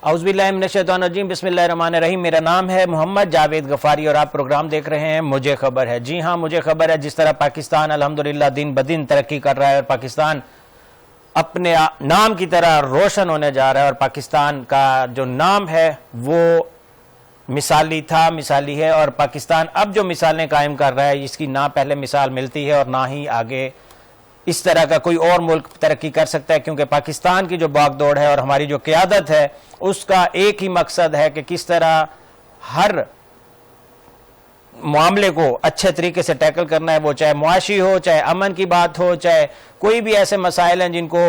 اعوذ باللہ من الشیطان الرجیم، بسم اللہ الرحمن الرحیم۔ میرا نام ہے محمد جاوید غفاری اور آپ پروگرام دیکھ رہے ہیں مجھے خبر ہے۔ جی ہاں، مجھے خبر ہے۔ جس طرح پاکستان الحمدللہ دن بدن ترقی کر رہا ہے اور پاکستان اپنے نام کی طرح روشن ہونے جا رہا ہے، اور پاکستان کا جو نام ہے وہ مثالی تھا، مثالی ہے، اور پاکستان اب جو مثالیں قائم کر رہا ہے اس کی نہ پہلے مثال ملتی ہے اور نہ ہی آگے اس طرح کا کوئی اور ملک ترقی کر سکتا ہے، کیونکہ پاکستان کی جو باغ دوڑ ہے اور ہماری جو قیادت ہے اس کا ایک ہی مقصد ہے کہ کس طرح ہر معاملے کو اچھے طریقے سے ٹیکل کرنا ہے، وہ چاہے معاشی ہو، چاہے امن کی بات ہو، چاہے کوئی بھی ایسے مسائل ہیں جن کو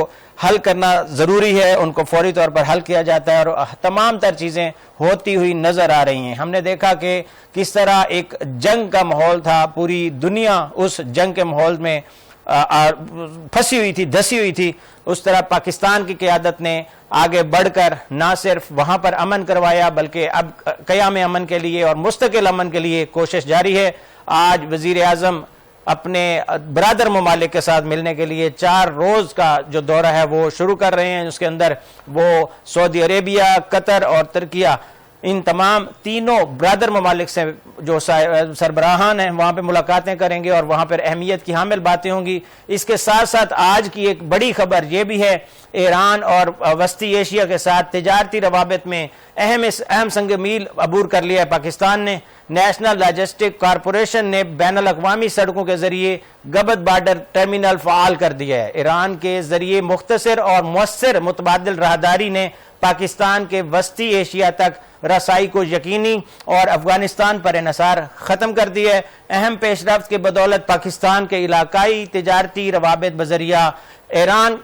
حل کرنا ضروری ہے ان کو فوری طور پر حل کیا جاتا ہے، اور تمام تر چیزیں ہوتی ہوئی نظر آ رہی ہیں۔ ہم نے دیکھا کہ کس طرح ایک جنگ کا ماحول تھا، پوری دنیا اس جنگ کے ماحول میں پھنسی ہوئی تھی، دھسی ہوئی تھی، اس طرح پاکستان کی قیادت نے آگے بڑھ کر نہ صرف وہاں پر امن کروایا بلکہ اب قیام امن کے لیے اور مستقل امن کے لیے کوشش جاری ہے۔ آج وزیر اعظم اپنے برادر ممالک کے ساتھ ملنے کے لیے 4 روز کا جو دورہ ہے وہ شروع کر رہے ہیں۔ اس کے اندر وہ سعودی عربیہ، قطر اور ترکیہ، ان تمام تینوں برادر ممالک سے جو سربراہان ہیں وہاں پہ ملاقاتیں کریں گے اور وہاں پر اہمیت کی حامل باتیں ہوں گی۔ اس کے ساتھ ساتھ آج کی ایک بڑی خبر یہ بھی ہے، ایران اور وسطی ایشیا کے ساتھ تجارتی روابط میں اہم سنگ میل عبور کر لیا ہے پاکستان نے۔ نیشنل لاجسٹک کارپوریشن نے بین الاقوامی سڑکوں کے ذریعے گبت بارڈر ٹرمینل فعال کر دیا ہے۔ ایران کے ذریعے مختصر اور مؤثر متبادل راہداری نے پاکستان کے وسطی ایشیا تک رسائی کو یقینی اور افغانستان پر انحصار ختم کر دیا ہے۔ اہم پیش رفت کے بدولت پاکستان کے علاقائی تجارتی روابط بذریعہ ایران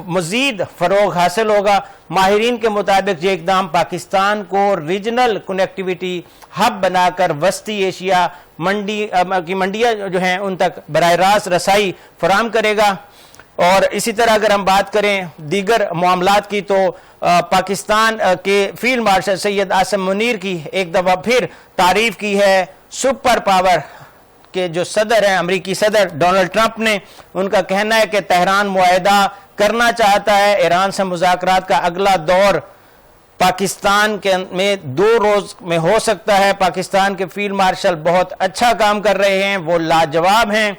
مزید فروغ حاصل ہوگا۔ ماہرین کے مطابق یہ اقدام پاکستان کو ریجنل کنیکٹیویٹی ہب بنا کر وسطی ایشیا کی منڈیاں جو ہیں ان تک براہ راست رسائی فراہم کرے گا۔ اور اسی طرح اگر ہم بات کریں دیگر معاملات کی تو پاکستان کے فیلڈ مارشل سید عاصم منیر کی ایک دفعہ پھر تعریف کی ہے سپر پاور کے جو صدر ہیں امریکی صدر ڈونلڈ ٹرمپ نے۔ ان کا کہنا ہے کہ تہران معاہدہ کرنا چاہتا ہے، ایران سے مذاکرات کا اگلا دور پاکستان میں 2 روز میں ہو سکتا ہے۔ پاکستان کے فیلڈ مارشل بہت اچھا کام کر رہے ہیں، وہ لاجواب ہیں،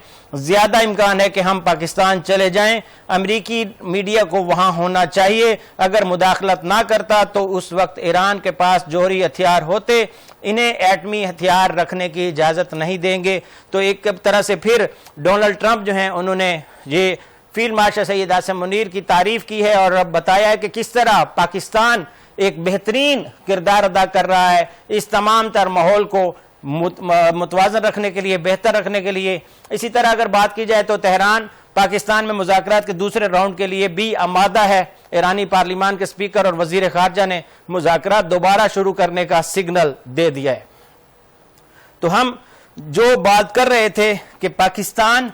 زیادہ امکان ہے کہ ہم پاکستان چلے جائیں۔ امریکی میڈیا کو وہاں ہونا چاہیے، اگر مداخلت نہ کرتا تو اس وقت ایران کے پاس جوہری ہتھیار ہوتے، انہیں ایٹمی ہتھیار رکھنے کی اجازت نہیں دیں گے۔ تو ایک طرح سے پھر ڈونلڈ ٹرمپ جو ہیں انہوں نے یہ فیلڈ مارشل سید عاصم منیر کی تعریف کی ہے اور اب بتایا ہے کہ کس طرح پاکستان ایک بہترین کردار ادا کر رہا ہے اس تمام تر ماحول کو متوازن رکھنے کے لیے، بہتر رکھنے کے لیے۔ اسی طرح اگر بات کی جائے تو تہران پاکستان میں مذاکرات کے دوسرے راؤنڈ کے لیے بھی آمادہ ہے۔ ایرانی پارلیمان کے سپیکر اور وزیر خارجہ نے مذاکرات دوبارہ شروع کرنے کا سگنل دے دیا ہے۔ تو ہم جو بات کر رہے تھے کہ پاکستان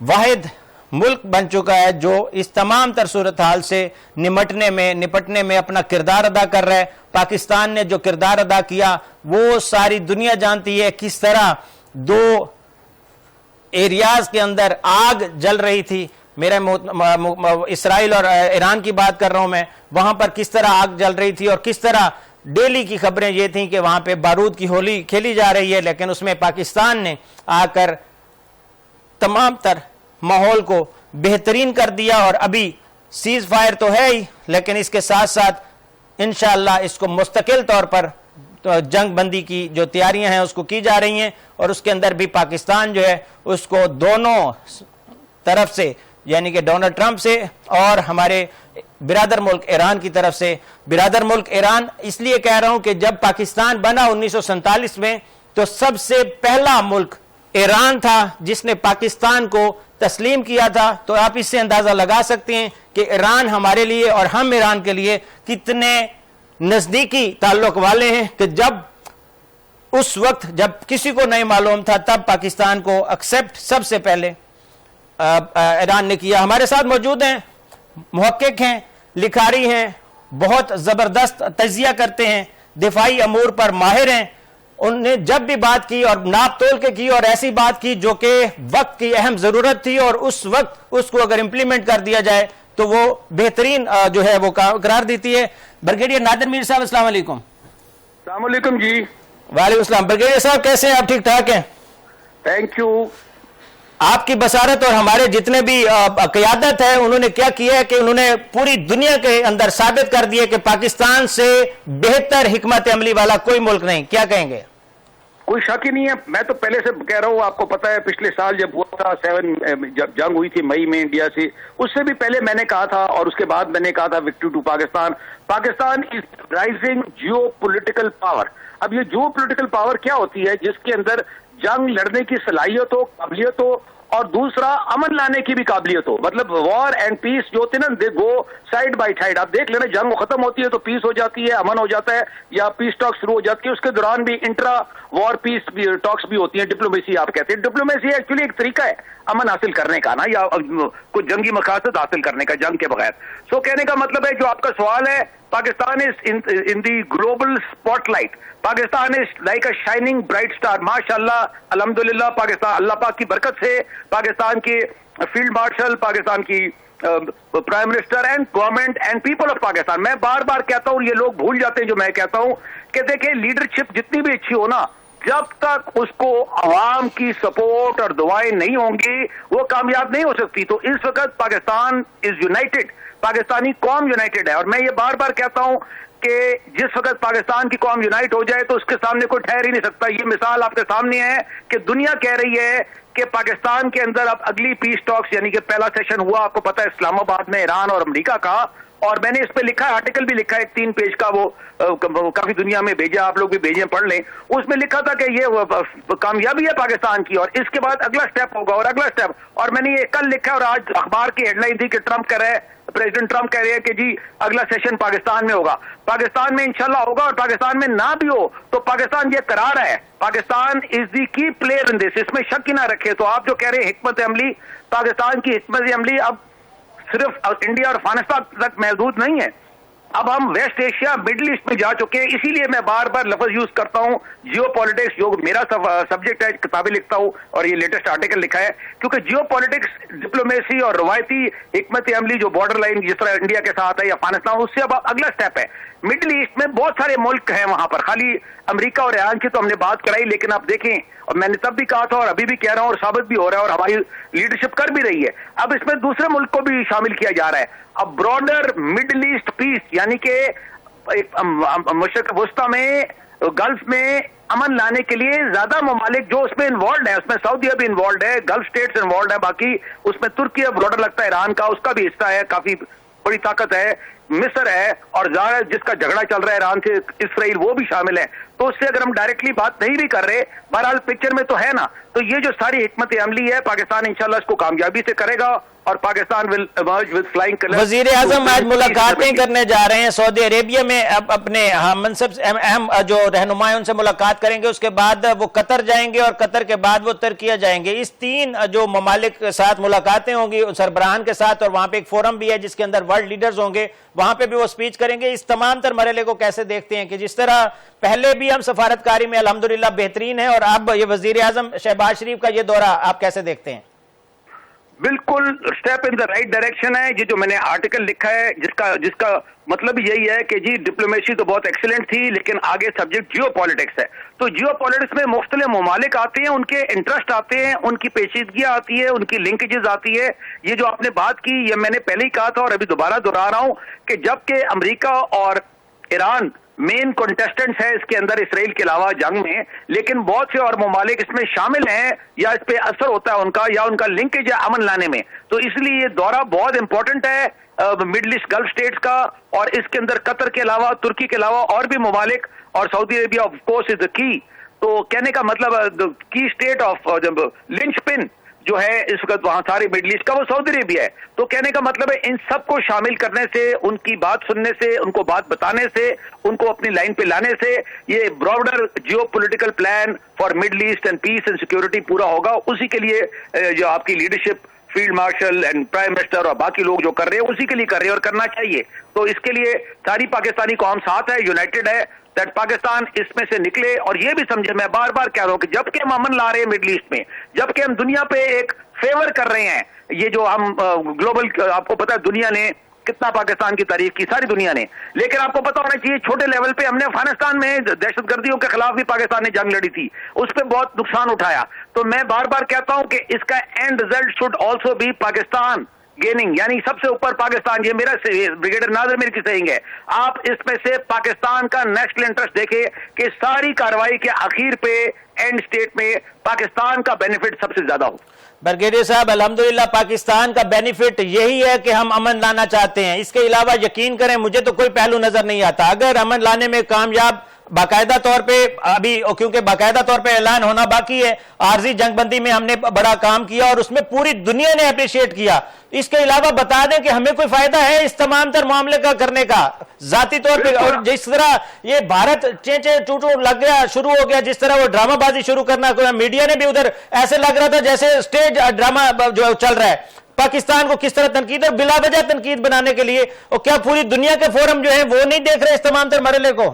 واحد ملک بن چکا ہے جو اس تمام تر صورتحال سے نپٹنے میں اپنا کردار ادا کر رہا ہے۔ پاکستان نے جو کردار ادا کیا وہ ساری دنیا جانتی ہے، کس طرح 2 ایریاز کے اندر آگ جل رہی تھی۔ میرے اسرائیل اور ایران کی بات کر رہا ہوں میں، وہاں پر کس طرح آگ جل رہی تھی اور کس طرح ڈیلی کی خبریں یہ تھیں کہ وہاں پہ بارود کی ہولی کھیلی جا رہی ہے، لیکن اس میں پاکستان نے آ کر تمام تر ماحول کو بہترین کر دیا۔ اور ابھی سیز فائر تو ہے ہی، لیکن اس کے ساتھ ساتھ انشاءاللہ اس کو مستقل طور پر جنگ بندی کی جو تیاریاں ہیں اس کو کی جا رہی ہیں، اور اس کے اندر بھی پاکستان جو ہے اس کو دونوں طرف سے، یعنی کہ ڈونلڈ ٹرمپ سے اور ہمارے برادر ملک ایران کی طرف سے۔ برادر ملک ایران اس لیے کہہ رہا ہوں کہ جب پاکستان بنا 1947 میں تو سب سے پہلا ملک ایران تھا جس نے پاکستان کو تسلیم کیا تھا۔ تو آپ اس سے اندازہ لگا سکتے ہیں کہ ایران ہمارے لیے اور ہم ایران کے لیے کتنے نزدیکی تعلق والے ہیں، کہ جب اس وقت جب کسی کو نہیں معلوم تھا تب پاکستان کو ایکسپٹ سب سے پہلے ایران نے کیا۔ ہمارے ساتھ موجود ہیں، محقق ہیں، لکھاری ہیں، بہت زبردست تجزیہ کرتے ہیں، دفاعی امور پر ماہر ہیں، انہوں نے جب بھی بات کی اور ناپ تول کے کی اور ایسی بات کی جو کہ وقت کی اہم ضرورت تھی اور اس وقت اس کو اگر امپلیمنٹ کر دیا جائے تو وہ بہترین جو ہے وہ قرار دیتی ہے. بریگیڈیئر نادر میر صاحب السلام علیکم. السلام علیکم جی. وعلیکم السلام. بریگیڈیئر صاحب کیسے ہیں آپ؟ ٹھیک ٹھاک ہیں؟ Thank you. آپ کی بصارت اور ہمارے جتنے بھی قیادت ہے انہوں نے کیا کیا ہے کہ انہوں نے پوری دنیا کے اندر ثابت کر دیا کہ پاکستان سے بہتر حکمت عملی والا کوئی ملک نہیں. کیا کہیں گے؟ کوئی شک ہی نہیں ہے. میں تو پہلے سے کہہ رہا ہوں, آپ کو پتا ہے پچھلے سال جب ہوا تھا 7 جب جنگ ہوئی تھی مئی میں انڈیا سے, اس سے بھی پہلے میں نے کہا تھا اور اس کے بعد میں نے کہا تھا victory to Pakistan. Pakistan is rising geo political power. اب یہ جیو پولیٹیکل پاور کیا ہوتی ہے؟ جس کے اندر جنگ لڑنے کی صلاحیت ہو, قابلیت ہو, اور دوسرا امن لانے کی بھی قابلیت ہو. مطلب وار اینڈ پیس جو ہوتے ہیں نا, دے گو سائڈ بائی سائڈ. آپ دیکھ لینا, جنگ ختم ہوتی ہے تو پیس ہو جاتی ہے, امن ہو جاتا ہے, یا پیس ٹاک شروع ہو جاتی ہے. اس کے دوران بھی انٹرا وار پیس ٹاکس بھی ہوتی ہیں. ڈپلومیسی آپ کہتے ہیں. ڈپلومیسی ایکچولی ایک طریقہ ہے امن حاصل کرنے کا نا, یا کوئی جنگی مقاصد حاصل کرنے کا جنگ کے بغیر. سو کہنے کا مطلب ہے جو آپ کا سوال ہے, Pakistan is in the global spotlight. Pakistan is like a shining bright star. ماشاء اللہ, الحمدللہ, پاکستان اللہ پاک کی برکت سے پاکستان کے فیلڈ مارشل, پاکستان کی prime minister and government and people of Pakistan. میں بار بار کہتا ہوں, یہ لوگ بھول جاتے ہیں جو میں کہتا ہوں, کہ دیکھیں لیڈرشپ جتنی بھی اچھی ہو نا, جب تک اس کو عوام کی سپورٹ اور دعائیں نہیں ہوں گی وہ کامیاب نہیں ہو سکتی. تو اس وقت پاکستان از یونائٹڈ, پاکستانی قوم یونائٹڈ ہے. اور میں یہ بار بار کہتا ہوں کہ جس وقت پاکستان کی قوم یونائٹ ہو جائے تو اس کے سامنے کوئی ٹھہر ہی نہیں سکتا. یہ مثال آپ کے سامنے ہے کہ دنیا کہہ رہی ہے کہ پاکستان کے اندر اب اگلی پیس ٹاکس, یعنی کہ پہلا سیشن ہوا آپ کو پتا ہے اسلام آباد میں ایران اور امریکہ کا, اور میں نے اس پہ لکھا ہے, آرٹیکل بھی لکھا ہے, ایک 3 پیج کا, وہ کافی دنیا میں بھیجا, آپ لوگ بھی بھیجیں پڑھ لیں. اس میں لکھا تھا کہ یہ کامیابی ہے پاکستان کی, اور اس کے بعد اگلا سٹیپ ہوگا اور اگلا سٹیپ. اور میں نے یہ کل لکھا ہے, اور آج اخبار کی ہیڈ لائن تھی کہ ٹرمپ کہہ رہے ہیں, پریزیڈنٹ ٹرمپ کہہ رہے ہیں کہ جی اگلا سیشن پاکستان میں ہوگا. پاکستان میں انشاءاللہ ہوگا, اور پاکستان میں نہ بھی ہو تو پاکستان یہ کرا رہا ہے, پاکستان از دی کی پلیئر ان دس, اس میں شک ہی نہ رکھے. تو آپ جو کہہ رہے ہیں حکمت عملی, پاکستان کی حکمت عملی اب صرف انڈیا اور افغانستان تک محدود نہیں ہے. اب ہم ویسٹ ایشیا, مڈل ایسٹ میں جا چکے ہیں. اسی لیے میں بار بار لفظ یوز کرتا ہوں جیو پالیٹکس, جو میرا سبجیکٹ ہے, کتابیں لکھتا ہوں اور یہ لیٹسٹ آرٹیکل لکھا ہے, کیونکہ جیو پالیٹکس, ڈپلومیسی اور روایتی حکمت عملی جو بارڈر لائن جس طرح انڈیا کے ساتھ ہے یا افغانستان, اس سے اب اگلا سٹیپ ہے. مڈل ایسٹ میں بہت سارے ملک ہیں وہاں پر, خالی امریکہ اور ایران کی تو ہم نے بات کرائی, لیکن آپ دیکھیں, اور میں نے تب بھی کہا تھا اور ابھی بھی کہہ رہا ہوں اور ثابت بھی ہو رہا ہے, اور ہماری لیڈرشپ کر بھی رہی ہے, اب اس میں دوسرے ملک کو بھی شامل کیا جا رہا ہے. اب براڈر مڈل ایسٹ پیس, یعنی کہ مشرق وسطی میں, گلف میں امن لانے کے لیے زیادہ ممالک جو اس میں انوالوڈ ہیں, اس میں سعودیہ بھی انوالوڈ ہے, گلف اسٹیٹس انوالوڈ ہے, باقی اس میں ترکی براڈر لگتا ہے ایران کا, اس کا بھی حصہ ہے, کافی بڑی طاقت ہے, مصر ہے, اور جس کا جھگڑا چل رہا ہے ایران سے, اسرائیل, وہ بھی شامل ہے. تو اس سے اگر ہم ڈائریکٹلی بات نہیں بھی کر رہے, بہرحال پکچر میں تو ہے نا. تو یہ جو ساری حکمت عملی ہے, پاکستان انشاءاللہ اس کو کامیابی سے کرے گا, اور Pakistan will emerge with flying colors. وزیر اعظم آج ملاقاتیں کرنے جا رہے ہیں سعودی عربیہ میں, اب اپنے منصب اہم جو رہنما ہیں ان سے ملاقات کریں گے, اس کے بعد وہ قطر جائیں گے, اور قطر کے بعد وہ ترکیہ جائیں گے. اس 3 جو ممالک کے ساتھ ملاقاتیں ہوں گی سربراہان کے ساتھ, اور وہاں پہ ایک فورم بھی ہے جس کے اندر ورلڈ لیڈرز ہوں گے, وہاں پہ بھی وہ سپیچ کریں گے. اس تمام تر مرحلے کو کیسے دیکھتے ہیں کہ جس طرح پہلے بھی ہم سفارتکاری میں الحمدللہ بہترین ہیں, اور اب یہ وزیر اعظم شہباز شریف کا یہ دورہ آپ کیسے دیکھتے ہیں؟ بالکل step in the right direction ہے. یہ جو میں نے آرٹیکل لکھا ہے, جس کا مطلب یہی ہے کہ جی ڈپلومیسی تو بہت ایکسیلنٹ تھی, لیکن آگے سبجیکٹ جیو پالیٹکس ہے. تو جیو پالیٹکس میں مختلف ممالک آتے ہیں, ان کے انٹرسٹ آتے ہیں, ان کی پیچیدگیاں آتی ہے, ان کی لنکیجز آتی ہے. یہ جو آپ نے بات کی, یہ میں نے پہلے ہی کہا تھا اور ابھی دوبارہ دہرا رہا ہوں کہ جب کہ امریکہ اور ایران مین کنٹیسٹنٹس ہے اس کے اندر اسرائیل کے علاوہ جنگ میں, لیکن بہت سے اور ممالک اس میں شامل ہیں, یا اس پہ اثر ہوتا ہے ان کا, یا ان کا لنکیج ہے امن لانے میں. تو اس لیے یہ دورہ بہت امپورٹنٹ ہے مڈل ایسٹ گلف اسٹیٹس کا, اور اس کے اندر قطر کے علاوہ, ترکی کے علاوہ اور بھی ممالک, اور سعودی عربیہ آف کورس از دا کی. تو کہنے کا مطلب کی اسٹیٹ آف لنچ پن جو ہے اس وقت وہاں سارے مڈل ایسٹ کا, وہ سعودی عربیہ ہے. تو کہنے کا مطلب ہے ان سب کو شامل کرنے سے, ان کی بات سننے سے, ان کو بات بتانے سے, ان کو اپنی لائن پہ لانے سے یہ broader geo political plan for Middle East and peace and security پورا ہوگا. اسی کے لیے جو آپ کی leadership field marshal and prime minister اور باقی لوگ جو کر رہے ہیں اسی کے لیے کر رہے ہیں اور کرنا چاہیے. تو اس کے لیے ساری پاکستانی قوم ساتھ ہے, یونائٹڈ ہے, دیٹ پاکستان اس میں سے نکلے. اور یہ بھی سمجھے, میں بار بار کہہ رہا ہوں کہ جب کہ ہم امن لا رہے ہیں مڈل ایسٹ میں, جب کہ ہم دنیا پہ ایک فیور کر رہے ہیں, یہ جو ہم گلوبل, آپ کو پتا ہے دنیا نے کتنا پاکستان کی تعریف کی, ساری دنیا نے, لیکن آپ کو پتا ہونا چاہیے چھوٹے لیول پہ ہم نے افغانستان میں دہشت گردیوں کے خلاف بھی پاکستان نے جنگ لڑی تھی, اس پہ بہت نقصان اٹھایا. تو میں بار بار کہتا ہوں کہ اس کا end result should also be Pakistan gaining, یعنی سب سے اوپر پاکستان. یہ میرا بریگیڈیئر ناظر میر کی سیئنگ ہے. آپ اس میں سے پاکستان کا نیشنل انٹرسٹ دیکھیں کہ ساری کارروائی کے آخر پہ اینڈ سٹیٹ میں پاکستان کا بینیفٹ سب سے زیادہ ہو. برگیڈیئر صاحب, الحمدللہ پاکستان کا بینیفٹ یہی ہے کہ ہم امن لانا چاہتے ہیں. اس کے علاوہ یقین کریں مجھے تو کوئی پہلو نظر نہیں آتا. اگر امن لانے میں کامیاب باقاعدہ طور پہ, ابھی کیونکہ باقاعدہ طور پہ اعلان ہونا باقی ہے, عارضی جنگ بندی میں ہم نے بڑا کام کیا اور اس میں پوری دنیا نے اپریشیٹ کیا. اس کے علاوہ بتا دیں کہ ہمیں کوئی فائدہ ہے اس تمام تر معاملے کا کرنے کا ذاتی طور پہ, اور جس طرح یہ بھارت چینچے ٹوٹو لگ گیا, شروع ہو گیا, جس طرح وہ ڈرامہ بازی شروع کرنا, میڈیا نے بھی ادھر ایسے لگ رہا تھا جیسے اسٹیج ڈرامہ جو چل رہا ہے, پاکستان کو کس طرح تنقید اور بلا وجہ تنقید بنانے کے لیے. اور کیا پوری دنیا کے فورم جو ہیں وہ نہیں دیکھ رہے اس تمام تر مرحلے کو؟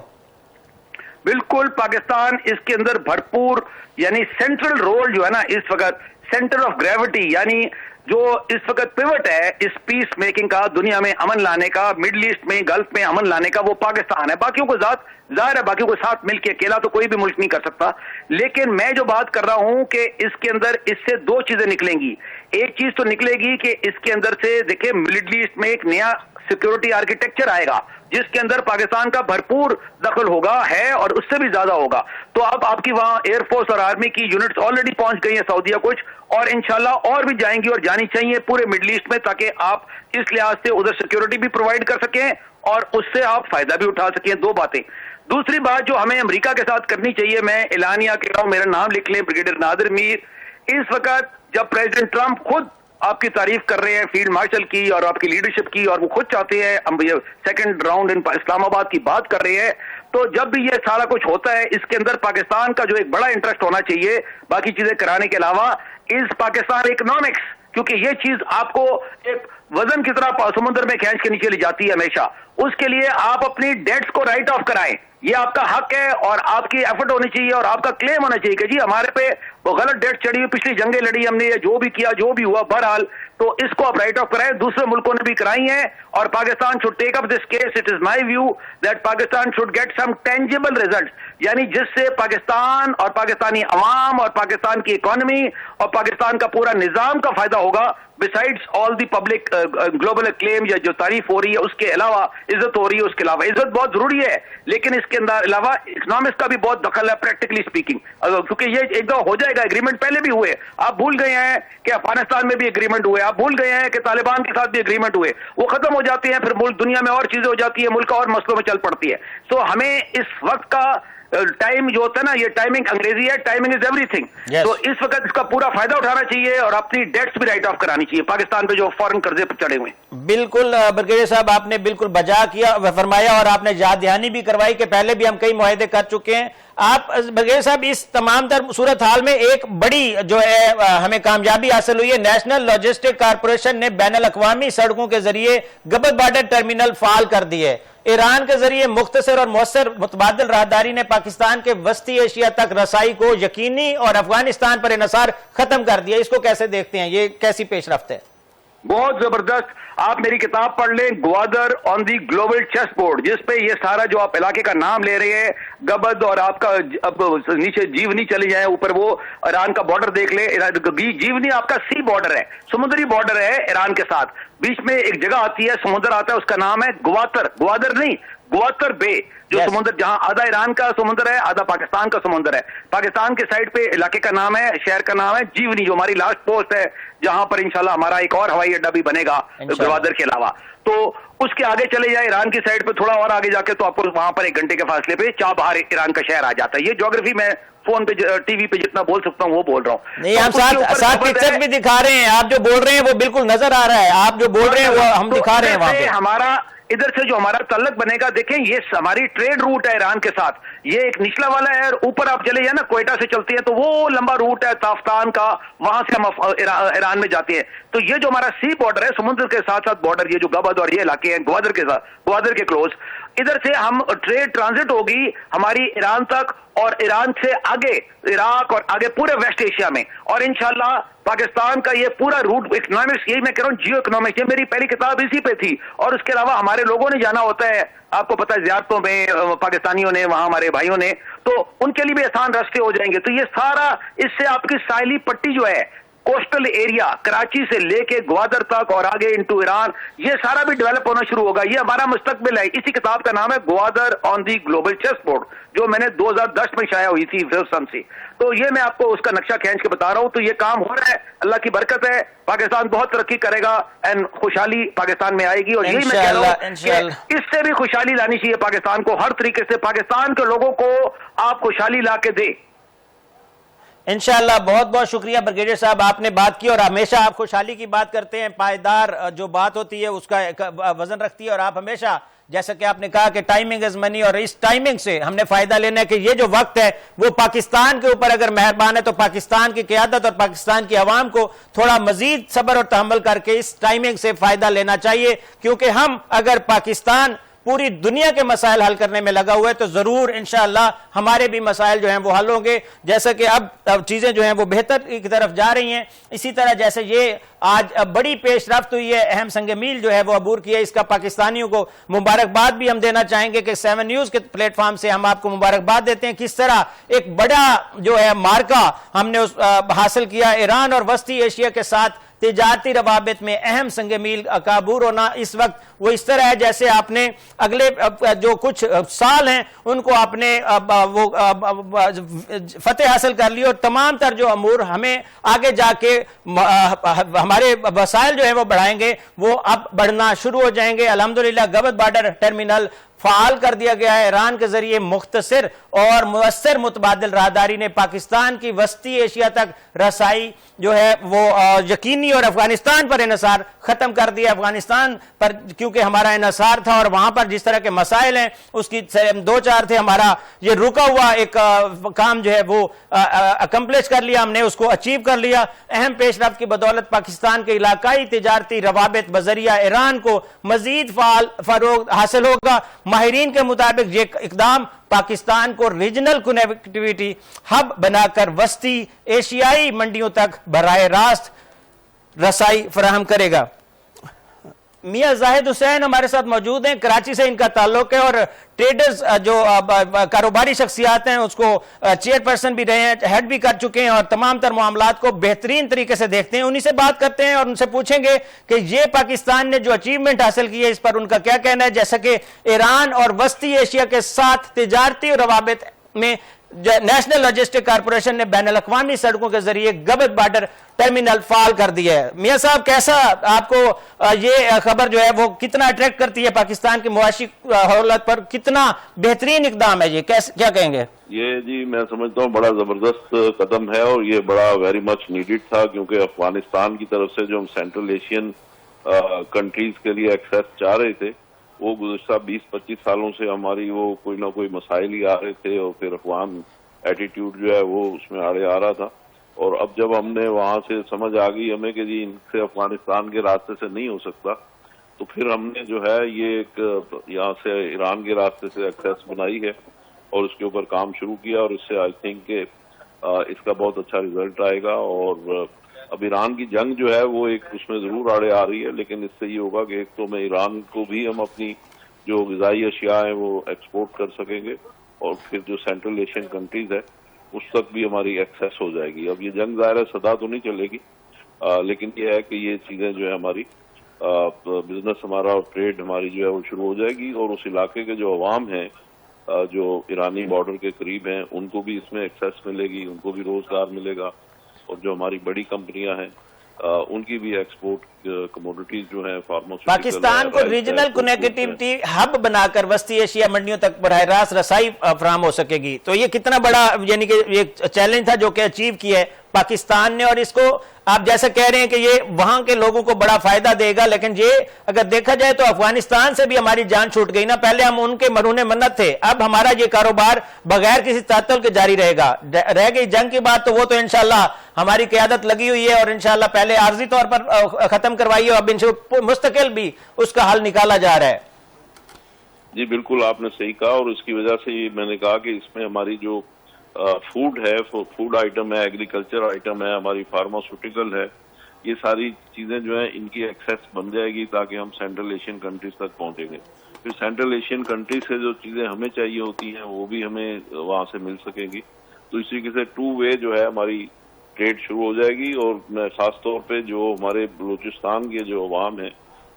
بالکل, پاکستان اس کے اندر بھرپور, یعنی سینٹرل رول جو ہے نا اس وقت, سینٹر آف گریوٹی, یعنی جو اس وقت پیوٹ ہے اس پیس میکنگ کا, دنیا میں امن لانے کا, مڈل ایسٹ میں, گلف میں امن لانے کا, وہ پاکستان ہے. باقیوں کو ظاہر ہے باقیوں کو ساتھ مل کے, اکیلا تو کوئی بھی ملک نہیں کر سکتا. لیکن میں جو بات کر رہا ہوں کہ اس کے اندر اس سے دو چیزیں نکلیں گی. ایک چیز تو نکلے گی کہ اس کے اندر سے دیکھیں مڈل ایسٹ میں ایک نیا سیکورٹی آرکیٹیکچر آئے گا جس کے اندر پاکستان کا بھرپور دخل ہوگا, ہے, اور اس سے بھی زیادہ ہوگا. تو اب آپ کی وہاں ایئر فورس اور آرمی کی یونٹس آلریڈی پہنچ گئی ہیں سعودیہ کچھ, اور انشاءاللہ اور بھی جائیں گی اور جانی چاہیے پورے مڈل ایسٹ میں, تاکہ آپ اس لحاظ سے ادھر سیکورٹی بھی پرووائڈ کر سکیں اور اس سے آپ فائدہ بھی اٹھا سکیں. دو باتیں. دوسری بات جو ہمیں امریکہ کے ساتھ کرنی چاہیے, میں اعلانیہ کہہ رہا ہوں, میرا نام لکھ لیں, بریگیڈیئر ناظر میر. اس وقت جب پریزیڈنٹ ٹرمپ خود آپ کی تعریف کر رہے ہیں فیلڈ مارشل کی اور آپ کی لیڈرشپ کی, اور وہ خود چاہتے ہیں ہم سیکنڈ راؤنڈ ان اسلام آباد کی بات کر رہے ہیں, تو جب بھی یہ سارا کچھ ہوتا ہے اس کے اندر پاکستان کا جو ایک بڑا انٹرسٹ ہونا چاہیے باقی چیزیں کرانے کے علاوہ, از پاکستان اکنامکس. کیونکہ یہ چیز آپ کو ایک وزن کی طرح سمندر میں کھینچ کے نیچے لے جاتی ہے ہمیشہ. اس کے لیے آپ اپنی ڈیٹس کو رائٹ آف کرائیں, یہ آپ کا حق ہے, اور آپ کی ایفرٹ ہونی چاہیے اور آپ کا کلیم ہونا چاہیے کہ جی ہمارے پہ وہ غلط ڈیٹ چڑھی ہوئی, پچھلی جنگیں لڑی ہم نے, جو بھی کیا, جو بھی ہوا, بہرحال تو اس کو آپ رائٹ آف کرائیں. دوسرے ملکوں نے بھی کرائی ہیں, اور Pakistan should take up this case. It is my view that Pakistan should get some tangible results, یعنی جس سے پاکستان اور پاکستانی عوام اور پاکستان کی اکانومی اور پاکستان کا پورا نظام کا فائدہ ہوگا. Besides all the public global اکلیم یا جو تعریف ہو رہی ہے اس کے علاوہ عزت ہو رہی ہے, اس کے علاوہ عزت بہت ضروری ہے, لیکن اس کے اندر علاوہ اکنامکس کا بھی بہت دخل ہے پریکٹیکلی اسپیکنگ, کیونکہ یہ ایک دفعہ ہو جائے گا. ایگریمنٹ پہلے بھی ہوئے, آپ بھول گئے ہیں کہ افغانستان میں بھی ایگریمنٹ ہوئے, آپ بھول گئے ہیں کہ طالبان کے ساتھ بھی ایگریمنٹ ہوئے, وہ ختم ہو جاتے ہیں, پھر ملک دنیا میں اور چیزیں ہو جاتی ہے, ملک اور مسئلوں میں چل پڑتی ہے. سو ہمیں اس وقت کا ٹائم جو ہوتا ہے نا, یہ ٹائمنگ انگریزی ہے, ٹائمنگ از ایوری تھنگ. تو اس وقت اس کا پورا فائدہ اٹھانا چاہیے اور اپنی ڈیٹس بھی رائٹ آف کرانی چاہیے پاکستان پہ جو فورن قرضے پہ چڑھے ہوئے. بالکل برگیڈیئر صاحب, آپ نے بالکل بجا کیا فرمایا, اور آپ نے یاد دہانی بھی کروائی کہ پہلے بھی ہم کئی معاہدے کر چکے ہیں. آپ برگیڈیئر صاحب اس تمام تر صورتحال میں ایک بڑی جو ہے ہمیں کامیابی حاصل ہوئی ہے. نیشنل لاجسٹک کارپوریشن نے بین الاقوامی سڑکوں کے ذریعے گبت بارڈر ٹرمینل فعال کر دیے. ایران کے ذریعے مختصر اور مؤثر متبادل راہداری نے پاکستان کے وسطی ایشیا تک رسائی کو یقینی اور افغانستان پر انحصار ختم کر دیا. اس کو کیسے دیکھتے ہیں, یہ کیسی پیش رفت ہے؟ بہت زبردست. آپ میری کتاب پڑھ لیں, گوادر آن دی گلوبل چیس بورڈ, جس پہ یہ سارا جو آپ علاقے کا نام لے رہے ہیں, گبد اور آپ کا اب نیچے جیونی چلے جائیں, اوپر وہ ایران کا بارڈر دیکھ لیں. جیونی آپ کا سی بارڈر ہے, سمندری بارڈر ہے ایران کے ساتھ. بیچ میں ایک جگہ آتی ہے, سمندر آتا ہے, اس کا نام ہے گواتر, گوادر نہیں, گواتر بے, جو سمندر جہاں آدھا ایران کا سمندر ہے, آدھا پاکستان کا سمندر ہے. پاکستان کے سائڈ پہ علاقے کا نام ہے, شہر کا نام ہے جیونی, جو ہماری لاسٹ پوسٹ ہے, جہاں پر انشاءاللہ ہمارا ایک اور ہوائی اڈا بھی بنے گا گوادر کے علاوہ. تو اس کے آگے چلے جائیں ایران کی سائڈ پہ, تھوڑا اور آگے جا کے تو آپ کو وہاں پر 1 گھنٹے کے فاصلے پہ چابہار ایران کا شہر آ جاتا ہے. یہ جیوگرافی میں فون پہ ٹی وی پہ جتنا بول سکتا ہوں وہ بول رہا ہوں. نہیں, ہم ساتھ پکچر بھی دکھا رہے ہیں, آپ جو بول رہے ہیں وہ بالکل نظر آ رہا ہے, آپ جو بول رہے ہیں وہ ہم دکھا رہے ہیں وہاں پہ. ہمارا ادھر سے جو ہمارا تعلق بنے گا، دیکھیں یہ ہماری ٹریڈ روٹ ہے ایران کے ساتھ، یہ ایک نچلا والا ہے، اور اوپر آپ چلے جائیں نا کوئٹہ سے چلتی ہے تو وہ لمبا روٹ ہے تافتان کا، وہاں سے ہم ایران میں جاتے ہیں. تو یہ جو ہمارا سی بارڈر ہے، سمندر کے ساتھ ساتھ بارڈر، یہ جو گبد اور یہ علاقے ہیں گوادر کے ساتھ، گوادر کے کلوز، ادھر سے ہم ٹریڈ ٹرانزٹ ہوگی ہماری ایران تک، اور ایران سے آگے عراق اور آگے پورے ویسٹ ایشیا میں، اور انشاءاللہ پاکستان کا یہ پورا روٹ اکنامکس، یہی میں کہہ رہا ہوں جیو اکنامکس، یہ میری پہلی کتاب اسی پہ تھی. اور اس کے علاوہ ہمارے لوگوں نے جانا ہوتا ہے، آپ کو پتہ ہے زیارتوں میں پاکستانیوں نے، وہاں ہمارے بھائیوں نے، تو ان کے لیے بھی آسان راستے ہو جائیں گے. تو یہ سارا اس سے آپ کی ساحلی پٹی جو ہے، کوسٹل ایریا کراچی سے لے کے گوادر تک اور آگے انٹو ایران، یہ سارا بھی ڈیولپ ہونا شروع ہوگا. یہ ہمارا مستقبل ہے. اسی کتاب کا نام ہے گوادر آن دی گلوبل چیس بورڈ، جو میں نے 2010 میں شائع ہوئی تھی ویلسن سے. تو یہ میں آپ کو اس کا نقشہ کھینچ کے بتا رہا ہوں. تو یہ کام ہو رہا ہے، اللہ کی برکت ہے، پاکستان بہت ترقی کرے گا، اینڈ خوشحالی پاکستان میں آئے گی. اور یہی میں کہہ رہا ہوں کہ اس سے بھی خوشحالی لانی چاہیے پاکستان کو، ہر طریقے سے پاکستان کے لوگوں کو آپ خوشحالی لا کے دے. انشاءاللہ. بہت بہت شکریہ بریگیڈیئر صاحب، آپ نے بات کی، اور ہمیشہ آپ خوشحالی کی بات کرتے ہیں، پائیدار جو بات ہوتی ہے اس کا وزن رکھتی ہے، اور آپ ہمیشہ جیسا کہ آپ نے کہا کہ ٹائمنگ از منی، اور اس ٹائمنگ سے ہم نے فائدہ لینا ہے کہ یہ جو وقت ہے وہ پاکستان کے اوپر اگر مہربان ہے تو پاکستان کی قیادت اور پاکستان کی عوام کو تھوڑا مزید صبر اور تحمل کر کے اس ٹائمنگ سے فائدہ لینا چاہیے، کیونکہ ہم اگر پاکستان پوری دنیا کے مسائل حل کرنے میں لگا ہوا ہے تو ضرور انشاءاللہ ہمارے بھی مسائل جو ہیں وہ حل ہوں گے. جیسا کہ اب چیزیں جو ہیں وہ بہتر کی طرف جا رہی ہیں، اسی طرح جیسے یہ آج بڑی پیش رفت ہوئی ہے، اہم سنگ میل جو ہے وہ عبور کی ہے، اس کا پاکستانیوں کو مبارکباد بھی ہم دینا چاہیں گے کہ 7 نیوز کے پلیٹ فارم سے ہم آپ کو مبارکباد دیتے ہیں. کس طرح ایک بڑا جو ہے مارکہ ہم نے حاصل کیا ایران اور وسطی ایشیا کے ساتھ تجارتی روابط میں اہم سنگ میل کا عبور ہونا. اس وقت وہ اس طرح ہے جیسے آپ نے اگلے جو کچھ سال ہیں ان کو آپ نے وہ فتح حاصل کر لی، اور تمام تر جو امور ہمیں آگے جا کے ہمارے وسائل جو ہیں وہ بڑھائیں گے، وہ اب بڑھنا شروع ہو جائیں گے. الحمدللہ گبد بارڈر ٹرمینل فعال کر دیا گیا ہے. ایران کے ذریعے مختصر اور مؤثر متبادل راہداری نے پاکستان کی وسطی ایشیا تک رسائی جو ہے وہ یقینی، اور افغانستان پر انحصار ختم کر دیا. افغانستان پر کیونکہ ہمارا انحصار تھا، اور وہاں پر جس طرح کے مسائل ہیں اس کی 2-4 تھے، ہمارا یہ رکا ہوا ایک کام جو ہے وہ اکمپلش کر لیا، ہم نے اس کو اچیو کر لیا. اہم پیش رفت کی بدولت پاکستان کے علاقائی تجارتی روابط بذریعہ ایران کو مزید فعال فروغ حاصل ہوگا. ماہرین کے مطابق یہ اقدام پاکستان کو ریجنل کنیکٹیویٹی ہب بنا کر وسطی ایشیائی منڈیوں تک براہ راست رسائی فراہم کرے گا. میاں زاہد حسین ہمارے ساتھ موجود ہیں، کراچی سے ان کا تعلق ہے، اور ٹریڈرز جو کاروباری شخصیات ہیں اس کو چیئر پرسن بھی رہے ہیں، ہیڈ بھی کر چکے ہیں، اور تمام تر معاملات کو بہترین طریقے سے دیکھتے ہیں. انہی سے بات کرتے ہیں اور ان سے پوچھیں گے کہ یہ پاکستان نے جو اچیومنٹ حاصل کی ہے اس پر ان کا کیا کہنا ہے. جیسا کہ ایران اور وسطی ایشیا کے ساتھ تجارتی روابط میں نیشنل لاجسٹک کارپوریشن نے بین الاقوامی سڑکوں کے ذریعے گبد بارڈر ٹرمینل فعال کر دیا ہے. میاں صاحب کیسا آپ کو یہ خبر جو ہے وہ کتنا اٹریکٹ کرتی ہے پاکستان کی معاشی حالت پر، کتنا بہترین اقدام ہے یہ، کیا کہیں گے؟ یہ جی میں سمجھتا ہوں بڑا زبردست قدم ہے، اور یہ بڑا ویری مچ نیڈڈ تھا، کیونکہ افغانستان کی طرف سے جو ہم سینٹرل ایشین کنٹریز کے لیے ایکسیس چاہ رہے تھے، وہ گزشتہ 20-25 سالوں سے ہماری وہ کوئی نہ کوئی مسائل ہی آ رہے تھے، اور پھر افغان ایٹیٹیوڈ جو ہے وہ اس میں آڑے آ رہا تھا. اور اب جب ہم نے وہاں سے سمجھ آ گئی ہمیں کہ جی ان سے افغانستان کے راستے سے نہیں ہو سکتا، تو پھر ہم نے جو ہے یہ ایک یہاں سے ایران کے راستے سے ایکسیس بنائی ہے اور اس کے اوپر کام شروع کیا، اور اس سے آئی تھنک کہ اس کا بہت اچھا ریزلٹ آئے گا. اور اب ایران کی جنگ جو ہے وہ ایک اس میں ضرور آڑے آ رہی ہے، لیکن اس سے یہ ہوگا کہ ایک تو میں ایران کو بھی ہم اپنی جو غذائی اشیاء ہیں وہ ایکسپورٹ کر سکیں گے، اور پھر جو سینٹرل ایشین کنٹریز ہے اس تک بھی ہماری ایکسیس ہو جائے گی. اب یہ جنگ ظاہر ہے سدا تو نہیں چلے گی، لیکن یہ ہے کہ یہ چیزیں جو ہے ہماری بزنس ہمارا اور ٹریڈ ہماری جو ہے وہ شروع ہو جائے گی، اور اس علاقے کے جو عوام ہیں جو ایرانی بارڈر کے قریب ہیں ان کو بھی اس میں ایکسیس ملے گی، ان کو بھی روزگار ملے گا. اور جو ہماری بڑی کمپنیاں ہیں ان کی بھی ایکسپورٹ کموڈیٹیز جو ہیں فارماسیوٹیکل، پاکستان کو ریجنل کنیکٹیوٹی ہب بنا کر وسطی ایشیا منڈیوں تک براہ راست رسائی فراہم ہو سکے گی، تو یہ کتنا بڑا یعنی کہ ایک چیلنج تھا جو کہ اچیو کیا ہے پاکستان نے، اور اس کو آپ جیسا کہہ رہے ہیں کہ یہ وہاں کے لوگوں کو بڑا فائدہ دے گا، لیکن یہ اگر دیکھا جائے تو افغانستان سے بھی ہماری جان چھوٹ گئی نا، پہلے ہم ان کے مرہون منت تھے، اب ہمارا یہ کاروبار بغیر کسی تعطل کے جاری رہے گا۔ رہ گئی جنگ کی بات تو وہ تو انشاءاللہ ہماری قیادت لگی ہوئی ہے، اور انشاءاللہ پہلے عارضی طور پر ختم کروائی ہے، اب مستقل بھی اس کا حل نکالا جا رہا ہے۔ جی بالکل آپ نے صحیح کہا، اور اس کی وجہ سے میں نے کہا کہ اس میں ہماری جو فوڈ ہے، فوڈ آئٹم ہے، ایگریکلچر آئٹم ہے، ہماری فارماسیوٹیکل ہے، یہ ساری چیزیں جو ہیں ان کی ایکسیس بن جائے گی تاکہ ہم سینٹرل ایشین کنٹریز تک پہنچیں گے۔ پھر سینٹرل ایشین کنٹریز سے جو چیزیں ہمیں چاہیے ہوتی ہیں وہ بھی ہمیں وہاں سے مل سکیں گی، تو اس طریقے سے ٹو وے جو ہے ہماری ٹریڈ شروع ہو جائے گی۔ اور میں خاص طور پہ جو ہمارے بلوچستان کے جو عوام ہیں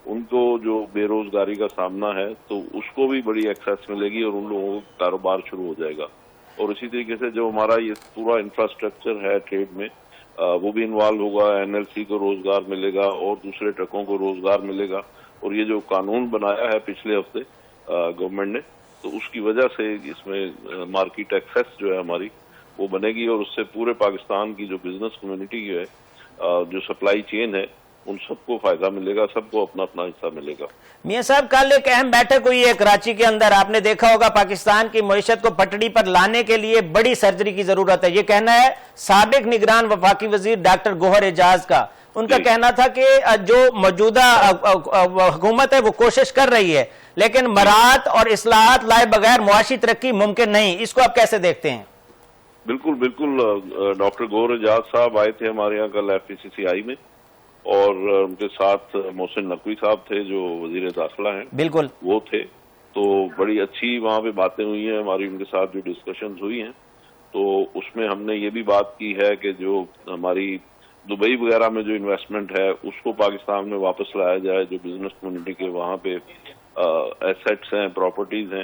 ان کو جو بے روزگاری کا سامنا ہے تو اس کو بھی بڑی ایکسیس ملے گی، اور ان لوگوں کا کاروبار شروع ہو جائے گا۔ اور اسی طریقے سے جو ہمارا یہ پورا انفراسٹرکچر ہے ٹریڈ میں وہ بھی انوالو ہوگا، NLC کو روزگار ملے گا اور دوسرے ٹرکوں کو روزگار ملے گا۔ اور یہ جو قانون بنایا ہے پچھلے ہفتے گورنمنٹ نے، تو اس کی وجہ سے اس میں مارکیٹ ایکسیس جو ہے ہماری وہ بنے گی، اور اس سے پورے پاکستان کی جو بزنس کمیونٹی ہے، جو سپلائی چین ہے، ان سب کو فائدہ ملے گا، سب کو اپنا اپنا حصہ ملے گا۔ میاں صاحب کل ایک اہم بیٹھک ہوئی ہے کراچی کے اندر، آپ نے دیکھا ہوگا پاکستان کی معیشت کو پٹڑی پر لانے کے لیے بڑی سرجری کی ضرورت ہے، یہ کہنا ہے سابق نگران وفاقی وزیر ڈاکٹر گوہر اعجاز کا۔ ان کا کہنا تھا کہ جو موجودہ حکومت ہے وہ کوشش کر رہی ہے، لیکن مراعات اور اصلاحات لائے بغیر معاشی ترقی ممکن نہیں، اس کو آپ کیسے دیکھتے ہیں؟ بالکل بالکل، ڈاکٹر گوہر اعجاز صاحب آئے تھے ہمارے یہاں کل FPCCI میں، اور ان کے ساتھ محسن نقوی صاحب تھے جو وزیر داخلہ ہیں، بالکل وہ تھے، تو بڑی اچھی وہاں پہ باتیں ہوئی ہیں ہماری، ان کے ساتھ جو ڈسکشنز ہوئی ہیں، تو اس میں ہم نے یہ بھی بات کی ہے کہ جو ہماری دبئی وغیرہ میں جو انویسٹمنٹ ہے اس کو پاکستان میں واپس لایا جائے، جو بزنس کمیونٹی کے وہاں پہ ایسیٹس ہیں، پراپرٹیز ہیں،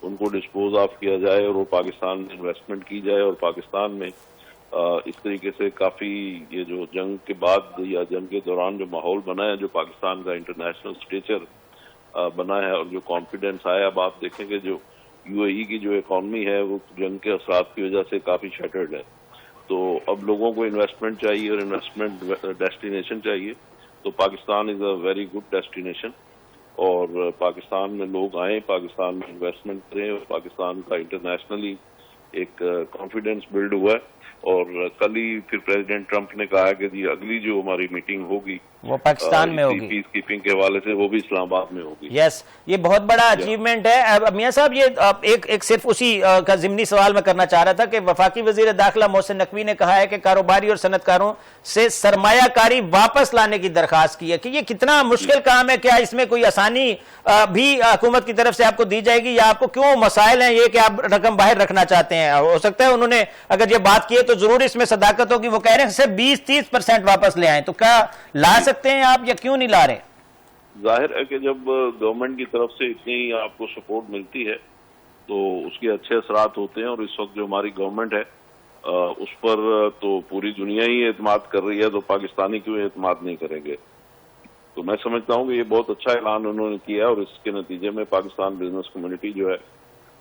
ان کو ڈسپوز آف کیا جائے اور وہ پاکستان میں انویسٹمنٹ کی جائے، اور پاکستان میں اس طریقے سے کافی یہ جو جنگ کے بعد یا جنگ کے دوران جو ماحول بنا ہے، جو پاکستان کا انٹرنیشنل اسٹیچر بنا ہے اور جو کانفیڈنس آیا، اب آپ دیکھیں کہ جو UAE کی جو اکانومی ہے وہ جنگ کے اثرات کی وجہ سے کافی شیٹرڈ ہے، تو اب لوگوں کو انویسٹمنٹ چاہیے اور انویسٹمنٹ ڈیسٹینیشن چاہیے، تو پاکستان از اے ویری گڈ ڈیسٹینیشن، اور پاکستان میں لوگ آئیں، پاکستان میں انویسٹمنٹ کریں، اور پاکستان کا انٹرنیشنلی ایک کانفیڈنس بلڈ ہوا ہے۔ اور کل ہی پھر پریزیڈنٹ ٹرمپ نے کہا کہ جی اگلی جو ہماری میٹنگ ہوگی وہ پاکستان میں ہوگی، پیس کیپنگ کے حوالے سے، وہ بھی اسلام آباد میں ہوگی۔ یس، یہ بہت بڑا اچیومنٹ ہے۔ میاں صاحب یہ ایک صرف اسی کا ضمنی سوال میں کرنا چاہ رہا تھا کہ وفاقی وزیر داخلہ محسن نقوی نے کہا ہے کہ کاروباری اور صنعت کاروں سے سرمایہ کاری واپس لانے کی درخواست کی ہے، کہ یہ کتنا مشکل کام ہے، کیا اس میں کوئی آسانی بھی حکومت کی طرف سے آپ کو دی جائے گی، یا آپ کو کیوں مسائل ہیں یہ کہ آپ رقم باہر رکھنا چاہتے ہیں؟ ہو سکتا ہے انہوں نے اگر یہ بات کی ہے تو ضرور اس میں صداقت ہوگی، وہ کہہ رہے ہیں صرف 20-30% واپس لے آئیں، تو کیا لا سکتے ہیں آپ یا کیوں نہیں لا رہے؟ ظاہر ہے کہ جب گورنمنٹ کی طرف سے اتنی آپ کو سپورٹ ملتی ہے تو اس کے اچھے اثرات ہوتے ہیں، اور اس وقت جو ہماری گورنمنٹ ہے اس پر تو پوری دنیا ہی اعتماد کر رہی ہے، تو پاکستانی کیوں اعتماد نہیں کریں گے؟ تو میں سمجھتا ہوں کہ یہ بہت اچھا اعلان انہوں نے کیا ہے، اور اس کے نتیجے میں پاکستان بزنس کمیونٹی جو ہے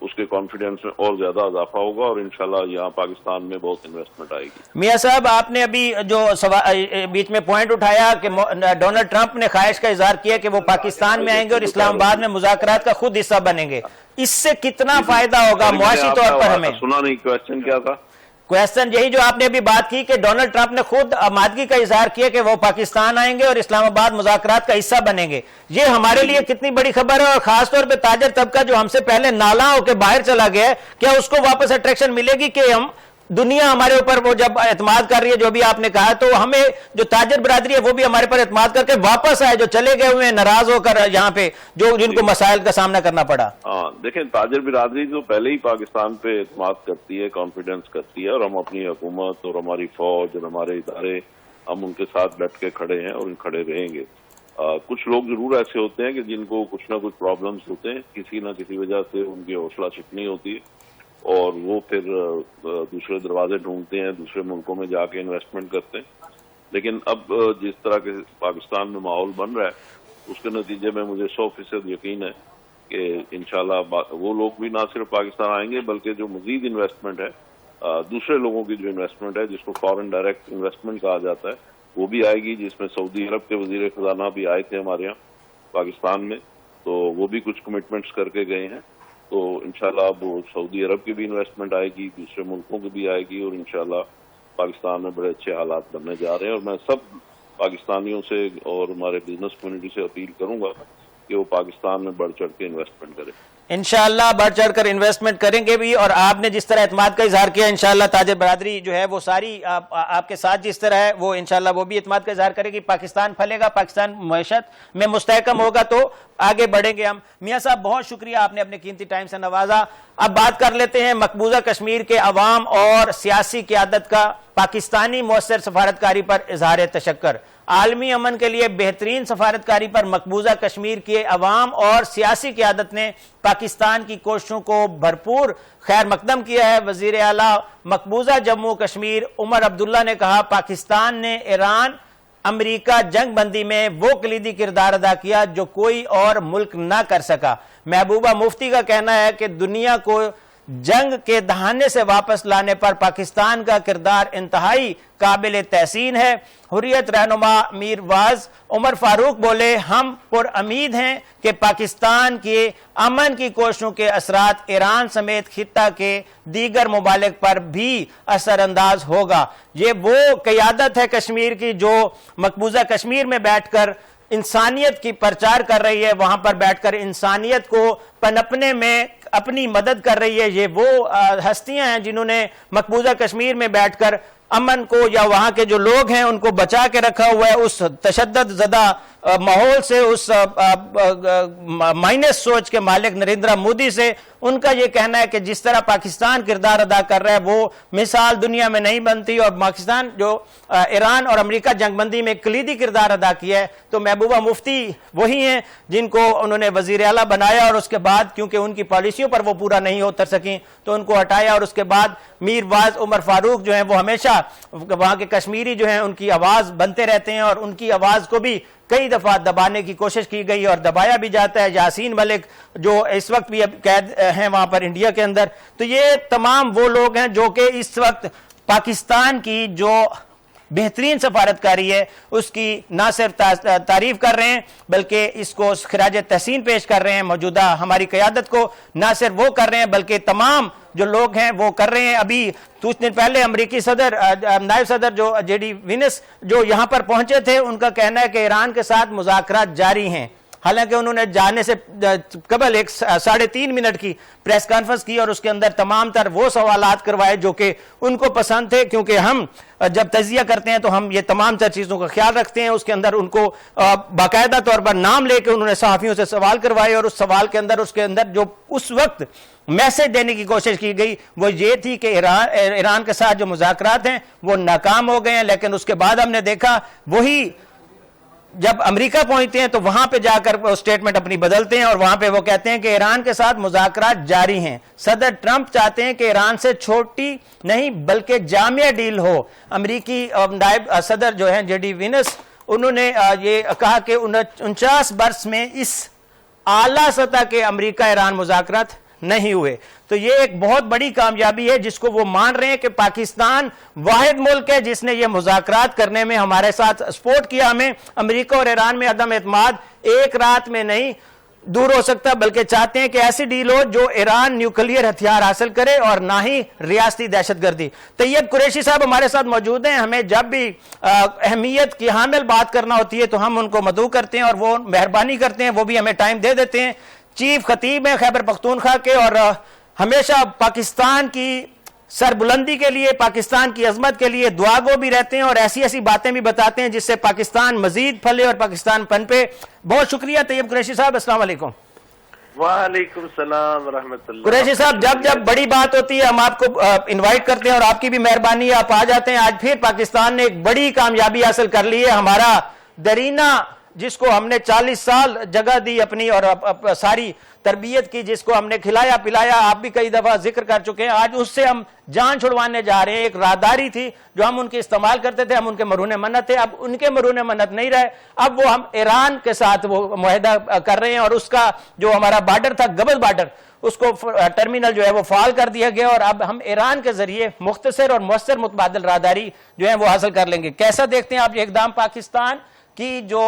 اس کے کانفیڈنس میں اور زیادہ اضافہ ہوگا، اور انشاءاللہ یہاں پاکستان میں بہت انویسٹمنٹ آئے گی۔ میاں صاحب آپ نے ابھی جو بیچ میں پوائنٹ اٹھایا کہ ڈونلڈ ٹرمپ نے خواہش کا اظہار کیا کہ وہ پاکستان میں آئیں گے اور اسلام آباد میں مذاکرات کا خود حصہ بنیں گے، اس سے کتنا فائدہ ہوگا معاشی طور پر ہمیں؟ سنا نہیں، کویسچن کیا تھا؟ کویسچن یہی جو آپ نے ابھی بات کی کہ ڈونلڈ ٹرمپ نے خود آمادگی کا اظہار کیا کہ وہ پاکستان آئیں گے اور اسلام آباد مذاکرات کا حصہ بنیں گے، یہ ہمارے لیے کتنی بڑی خبر ہے، اور خاص طور پہ تاجر طبقہ جو ہم سے پہلے نالاں ہو کے باہر چلا گیا ہے، کیا اس کو واپس اٹریکشن ملے گی کہ ہم دنیا ہمارے اوپر وہ جب اعتماد کر رہی ہے جو بھی آپ نے کہا، تو ہمیں جو تاجر برادری ہے وہ بھی ہمارے پر اعتماد کر کے واپس آئے، جو چلے گئے ہوئے ہیں ناراض ہو کر یہاں پہ، جو جن کو مسائل کا سامنا کرنا پڑا؟ ہاں دیکھیں، تاجر برادری تو پہلے ہی پاکستان پہ اعتماد کرتی ہے، کانفیڈنس کرتی ہے، اور ہم اپنی حکومت اور ہماری فوج اور ہمارے ادارے ہم ان کے ساتھ بیٹھ کے کھڑے ہیں اور کھڑے رہیں گے۔ کچھ لوگ ضرور ایسے ہوتے ہیں کہ جن کو کچھ نہ کچھ پرابلمس ہوتے ہیں، کسی نہ کسی وجہ سے ان کی حوصلہ شکنی ہوتی ہے، اور وہ پھر دوسرے دروازے ڈھونڈتے ہیں، دوسرے ملکوں میں جا کے انویسٹمنٹ کرتے ہیں۔ لیکن اب جس طرح کے پاکستان میں ماحول بن رہا ہے اس کے نتیجے میں مجھے 100% یقین ہے کہ انشاءاللہ وہ لوگ بھی نہ صرف پاکستان آئیں گے بلکہ جو مزید انویسٹمنٹ ہے دوسرے لوگوں کی جو انویسٹمنٹ ہے جس کو فارن ڈائریکٹ انویسٹمنٹ کہا جاتا ہے وہ بھی آئے گی، جس میں سعودی عرب کے وزیر خزانہ بھی آئے تھے ہمارے یہاں پاکستان میں، تو وہ بھی کچھ کمٹمنٹس کر کے گئے ہیں. تو انشاءاللہ اب وہ سعودی عرب کی بھی انویسٹمنٹ آئے گی، دوسرے ملکوں کی بھی آئے گی، اور انشاءاللہ پاکستان میں بڑے اچھے حالات بننے جا رہے ہیں. اور میں سب پاکستانیوں سے اور ہمارے بزنس کمیونٹی سے اپیل کروں گا کہ وہ پاکستان میں بڑھ چڑھ کے انویسٹمنٹ کرے. انشاءاللہ بڑھ چڑھ کر انویسٹمنٹ کریں گے بھی، اور آپ نے جس طرح اعتماد کا اظہار کیا انشاءاللہ تاجر برادری جو ہے وہ ساری آپ کے ساتھ جس طرح ہے وہ انشاءاللہ وہ بھی اعتماد کا اظہار کرے گی. پاکستان پھلے گا، پاکستان معیشت میں مستحکم ہوگا تو آگے بڑھیں گے ہم. میاں صاحب بہت شکریہ، آپ نے اپنے قیمتی ٹائم سے نوازا. اب بات کر لیتے ہیں مقبوضہ کشمیر کے عوام اور سیاسی قیادت کا پاکستانی مؤثر سفارتکاری پر اظہار تشکر. عالمی امن کے لیے بہترین سفارتکاری پر مقبوضہ کشمیر کے عوام اور سیاسی قیادت نے پاکستان کی کوششوں کو بھرپور خیر مقدم کیا ہے. وزیر اعلیٰ مقبوضہ جموں کشمیر عمر عبداللہ نے کہا پاکستان نے ایران امریکہ جنگ بندی میں وہ کلیدی کردار ادا کیا جو کوئی اور ملک نہ کر سکا. محبوبہ مفتی کا کہنا ہے کہ دنیا کو جنگ کے دہانے سے واپس لانے پر پاکستان کا کردار انتہائی قابل تحسین ہے. حریت رہنما میر واز عمر فاروق بولے ہم پر امید ہیں کہ پاکستان کے امن کی کوششوں کے اثرات ایران سمیت خطہ کے دیگر ممالک پر بھی اثر انداز ہوگا. یہ وہ قیادت ہے کشمیر کی جو مقبوضہ کشمیر میں بیٹھ کر انسانیت کی پرچار کر رہی ہے، وہاں پر بیٹھ کر انسانیت کو پنپنے میں اپنی مدد کر رہی ہے. یہ وہ ہستیاں ہیں جنہوں نے مقبوضہ کشمیر میں بیٹھ کر امن کو یا وہاں کے جو لوگ ہیں ان کو بچا کے رکھا ہوا ہے اس تشدد زدہ ماحول سے، اس مائنس سوچ کے مالک نریندرا مودی سے. ان کا یہ کہنا ہے کہ جس طرح پاکستان کردار ادا کر رہا ہے وہ مثال دنیا میں نہیں بنتی، اور پاکستان جو ایران اور امریکہ جنگ بندی میں کلیدی کردار ادا کیا ہے. تو محبوبہ مفتی وہی ہیں جن کو انہوں نے وزیر اعلیٰ بنایا، اور اس کے بعد کیونکہ ان کی پالیسیوں پر وہ پورا نہیں اتر سکیں تو ان کو ہٹایا، اور اس کے بعد میر واز عمر فاروق جو ہیں وہ ہمیشہ وہاں کے کشمیری جو ہیں ان کی آواز بنتے رہتے ہیں، اور ان کی آواز کو بھی کئی دفعہ دبانے کی کوشش کی گئی اور دبایا بھی جاتا ہے. یاسین ملک جو اس وقت بھی اب قید ہیں وہاں پر انڈیا کے اندر. تو یہ تمام وہ لوگ ہیں جو کہ اس وقت پاکستان کی جو بہترین سفارتکاری ہے اس کی نہ صرف تعریف کر رہے ہیں بلکہ اس کو خراج تحسین پیش کر رہے ہیں. موجودہ ہماری قیادت کو نہ صرف وہ کر رہے ہیں بلکہ تمام جو لوگ ہیں وہ کر رہے ہیں. ابھی کچھ دن پہلے امریکی صدر نائب صدر جو جے ڈی وینس جو یہاں پر پہنچے تھے ان کا کہنا ہے کہ ایران کے ساتھ مذاکرات جاری ہیں. حالانکہ انہوں نے جانے سے قبل ایک 3.5 منٹ کی پریس کانفرنس کی اور اس کے اندر تمام تر وہ سوالات کروائے جو کہ ان کو پسند تھے، کیونکہ ہم جب تجزیہ کرتے ہیں تو ہم یہ تمام تر چیزوں کا خیال رکھتے ہیں. اس کے اندر ان کو باقاعدہ طور پر نام لے کے انہوں نے صحافیوں سے سوال کروائے، اور اس سوال کے اندر اس کے اندر جو اس وقت میسج دینے کی کوشش کی گئی وہ یہ تھی کہ ایران کے ساتھ جو مذاکرات ہیں وہ ناکام ہو گئے ہیں. لیکن اس کے بعد ہم نے دیکھا وہی جب امریکہ پہنچتے ہیں تو وہاں پہ جا کر سٹیٹمنٹ اپنی بدلتے ہیں، اور وہاں پہ وہ کہتے ہیں کہ ایران کے ساتھ مذاکرات جاری ہیں. صدر ٹرمپ چاہتے ہیں کہ ایران سے چھوٹی نہیں بلکہ جامع ڈیل ہو. امریکی نائب صدر جو ہیں جے ڈی وینس انہوں نے یہ کہا کہ 49 برس میں اس اعلیٰ سطح کے امریکہ ایران مذاکرات نہیں ہوئے. تو یہ ایک بہت بڑی کامیابی ہے جس کو وہ مان رہے ہیں کہ پاکستان واحد ملک ہے جس نے یہ مذاکرات کرنے میں ہمارے ساتھ سپورٹ کیا. ہمیں امریکہ اور ایران میں عدم اعتماد ایک رات میں نہیں دور ہو سکتا، بلکہ چاہتے ہیں کہ ایسی ڈیل ہو جو ایران نیوکلیئر ہتھیار حاصل کرے اور نہ ہی ریاستی دہشت گردی. طیب قریشی صاحب ہمارے ساتھ موجود ہیں. ہمیں جب بھی اہمیت کی حامل بات کرنا ہوتی ہے تو ہم ان کو مدعو کرتے ہیں اور وہ مہربانی کرتے ہیں، وہ بھی ہمیں ٹائم دے دیتے ہیں. چیف خطیب ہیں خیبر پختونخوا کے، اور ہمیشہ پاکستان کی سربلندی کے لیے، پاکستان کی عظمت کے لیے دعا گو بھی رہتے ہیں اور ایسی ایسی باتیں بھی بتاتے ہیں جس سے پاکستان مزید پھلے اور پاکستان پنپے. بہت شکریہ طیب قریشی صاحب. السلام علیکم. وعلیکم السلام ورحمۃ اللہ. قریشی صاحب جب بڑی بات ہوتی ہے ہم آپ کو انوائٹ کرتے ہیں اور آپ کی بھی مہربانی ہے، آپ آ جاتے ہیں. آج پھر پاکستان نے ایک بڑی کامیابی حاصل کر لی ہے. ہمارا درینہ جس کو ہم نے 40 سال جگہ دی اپنی اور ساری تربیت کی، جس کو ہم نے کھلایا پلایا، آپ بھی کئی دفعہ ذکر کر چکے ہیں، آج اس سے ہم جان چھڑوانے جا رہے ہیں۔ ایک راہداری تھی جو ہم ان کے استعمال کرتے تھے، ہم ان کے مرہون منت تھے، اب ان کے مرہون منت نہیں رہے، اب وہ ہم ایران کے ساتھ وہ معاہدہ کر رہے ہیں، اور اس کا جو ہمارا بارڈر تھا گبل بارڈر، اس کو ٹرمینل جو ہے وہ فعال کر دیا گیا، اور اب ہم ایران کے ذریعے مختصر اور مؤثر متبادل راہداری جو ہے وہ حاصل کر لیں گے۔ کیسا دیکھتے ہیں آپ یہ اقدام پاکستان کی جو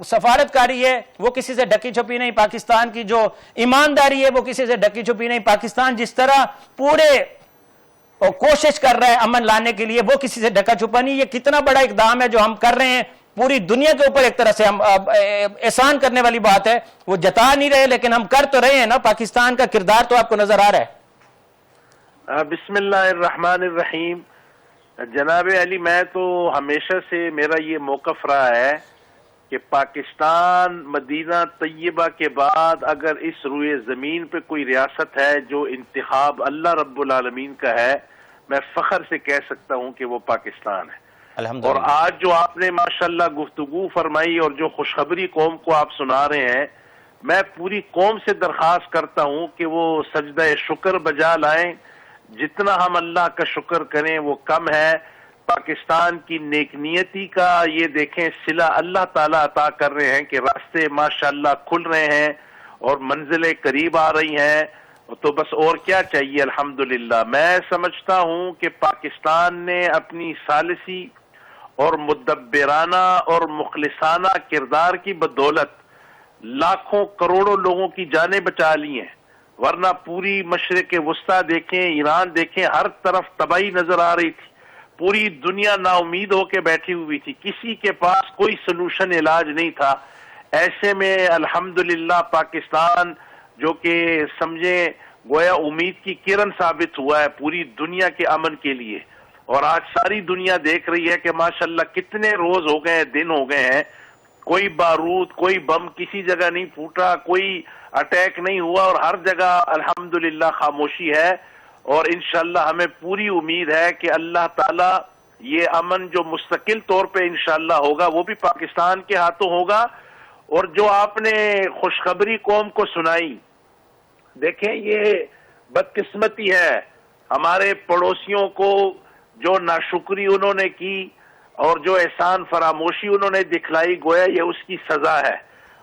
سفارتکاری ہے وہ کسی سے ڈکی چھپی نہیں، پاکستان کی جو ایمانداری ہے وہ کسی سے ڈکی چھپی نہیں، پاکستان جس طرح پورے کوشش کر رہا ہے امن لانے کے لیے وہ کسی سے ڈکا چھپا نہیں۔ یہ کتنا بڑا اقدام ہے جو ہم کر رہے ہیں، پوری دنیا کے اوپر ایک طرح سے ہم احسان کرنے والی بات ہے، وہ جتا نہیں رہے لیکن ہم کر تو رہے ہیں نا۔ پاکستان کا کردار تو آپ کو نظر آ رہا ہے۔ بسم اللہ الرحمن الرحیم۔ جناب علی، میں تو ہمیشہ سے میرا یہ موقف رہا ہے کہ پاکستان مدینہ طیبہ کے بعد اگر اس روئے زمین پہ کوئی ریاست ہے جو انتخاب اللہ رب العالمین کا ہے، میں فخر سے کہہ سکتا ہوں کہ وہ پاکستان ہے۔ اور آج جو آپ نے ماشاءاللہ گفتگو فرمائی اور جو خوشخبری قوم کو آپ سنا رہے ہیں، میں پوری قوم سے درخواست کرتا ہوں کہ وہ سجدہ شکر بجا لائیں۔ جتنا ہم اللہ کا شکر کریں وہ کم ہے۔ پاکستان کی نیک نیتی کا یہ دیکھیں صلہ اللہ تعالیٰ عطا کر رہے ہیں کہ راستے ماشاءاللہ کھل رہے ہیں اور منزلیں قریب آ رہی ہیں، تو بس اور کیا چاہیے الحمدللہ۔ میں سمجھتا ہوں کہ پاکستان نے اپنی ثالثی اور مدبرانہ اور مخلصانہ کردار کی بدولت لاکھوں کروڑوں لوگوں کی جانیں بچا لی ہیں، ورنہ پوری مشرق وسطیٰ دیکھیں، ایران دیکھیں، ہر طرف تباہی نظر آ رہی تھی، پوری دنیا نا امید ہو کے بیٹھی ہوئی تھی، کسی کے پاس کوئی سلوشن علاج نہیں تھا۔ ایسے میں الحمدللہ پاکستان جو کہ سمجھیں گویا امید کی کرن ثابت ہوا ہے پوری دنیا کے امن کے لیے، اور آج ساری دنیا دیکھ رہی ہے کہ ماشاءاللہ کتنے روز ہو گئے ہیں، دن ہو گئے ہیں، کوئی بارود کوئی بم کسی جگہ نہیں پھوٹا، کوئی اٹیک نہیں ہوا، اور ہر جگہ الحمدللہ خاموشی ہے۔ اور انشاءاللہ ہمیں پوری امید ہے کہ اللہ تعالیٰ یہ امن جو مستقل طور پہ انشاءاللہ ہوگا وہ بھی پاکستان کے ہاتھوں ہوگا۔ اور جو آپ نے خوشخبری قوم کو سنائی، دیکھیں یہ بدقسمتی ہے، ہمارے پڑوسیوں کو جو ناشکری انہوں نے کی اور جو احسان فراموشی انہوں نے دکھلائی، گویا یہ اس کی سزا ہے۔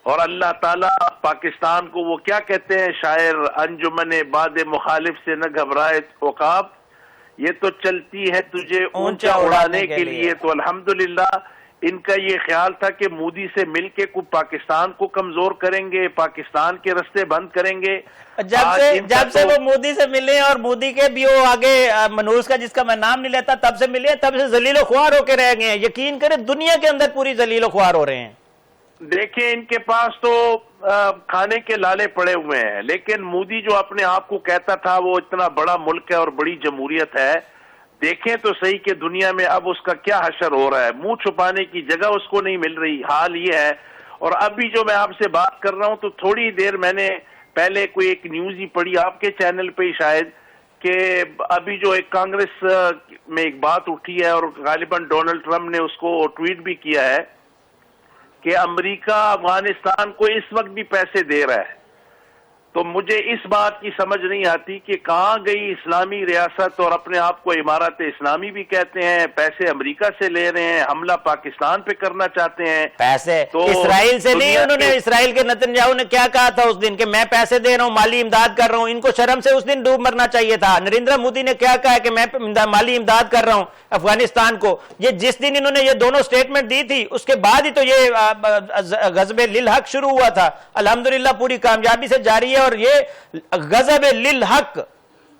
اور اللہ تعالیٰ پاکستان کو وہ کیا کہتے ہیں شاعر، انجمن باد مخالف سے نہ گھبرائے عقاب، یہ تو چلتی ہے تجھے اونچا اڑانے کے لیے۔ تو الحمدللہ ان کا یہ خیال تھا کہ مودی سے مل کے کو پاکستان کو کمزور کریں گے، پاکستان کے رستے بند کریں گے۔ جب سے وہ مودی سے ملے اور مودی کے بھی وہ آگے منوس کا جس کا میں نام نہیں لیتا تب سے ملے، تب سے ذلیل و خوار ہو کے رہ گئے ہیں۔ یقین کریں دنیا کے اندر پوری ذلیل و خوار ہو رہے ہیں۔ دیکھیں ان کے پاس تو کھانے کے لالے پڑے ہوئے ہیں، لیکن مودی جو اپنے آپ کو کہتا تھا وہ اتنا بڑا ملک ہے اور بڑی جمہوریت ہے، دیکھیں تو صحیح کہ دنیا میں اب اس کا کیا حشر ہو رہا ہے، منہ چھپانے کی جگہ اس کو نہیں مل رہی، حال یہ ہے۔ اور ابھی جو میں آپ سے بات کر رہا ہوں تو تھوڑی دیر میں نے پہلے کوئی ایک نیوز ہی پڑھی آپ کے چینل پہ ہی شاید، کہ ابھی جو ایک کانگریس میں ایک بات اٹھی ہے اور غالباً ڈونلڈ ٹرمپ نے اس کو ٹویٹ بھی کیا ہے کہ امریکہ افغانستان کو اس وقت بھی پیسے دے رہا ہے۔ تو مجھے اس بات کی سمجھ نہیں آتی کہ کہاں گئی اسلامی ریاست، اور اپنے آپ کو امارت اسلامی بھی کہتے ہیں، پیسے امریکہ سے لے رہے ہیں، حملہ پاکستان پہ کرنا چاہتے ہیں۔ پیسے تو اسرائیل سے نہیں، انہوں نے اسرائیل کے نتنیاہو نے کیا کہا تھا اس دن کہ میں پیسے دے رہا ہوں، مالی امداد کر رہا ہوں، ان کو شرم سے اس دن ڈوب مرنا چاہیے تھا۔ نریندر مودی نے کیا کہا کہ میں مالی امداد کر رہا ہوں افغانستان کو، یہ جس دن انہوں نے یہ دونوں سٹیٹمنٹ دی تھی اس کے بعد ہی تو یہ غضب للحق شروع ہوا تھا۔ الحمدللہ پوری کامیابی سے جاری ہے، اور یہ غضب للحق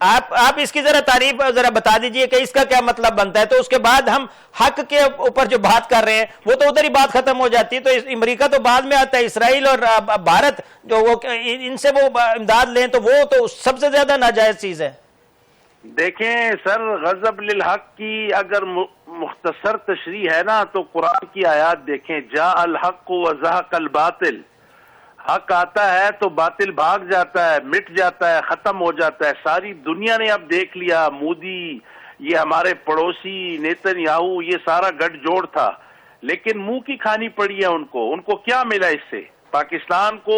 آپ اس کی ذرا تعریف ذرا بتا دیجئے کہ اس کا کیا مطلب بنتا ہے۔ تو اس کے بعد ہم حق کے اوپر جو بات کر رہے ہیں وہ تو ادھر ہی بات ختم ہو جاتی ہے، تو امریکہ تو بعد میں آتا ہے، اسرائیل اور بھارت جو وہ ان سے وہ امداد لیں تو وہ تو سب سے زیادہ ناجائز چیز ہے۔ دیکھیں سر، غضب للحق کی اگر مختصر تشریح ہے نا تو قرآن کی آیات دیکھیں، جاء الحق وزهق الباطل، حق آتا ہے تو باطل بھاگ جاتا ہے، مٹ جاتا ہے، ختم ہو جاتا ہے۔ ساری دنیا نے اب دیکھ لیا، مودی، یہ ہمارے پڑوسی نیتن یاہو، یہ سارا گٹھ جوڑ تھا، لیکن منہ کی کھانی پڑی ہے ان کو کیا ملا اس سے؟ پاکستان کو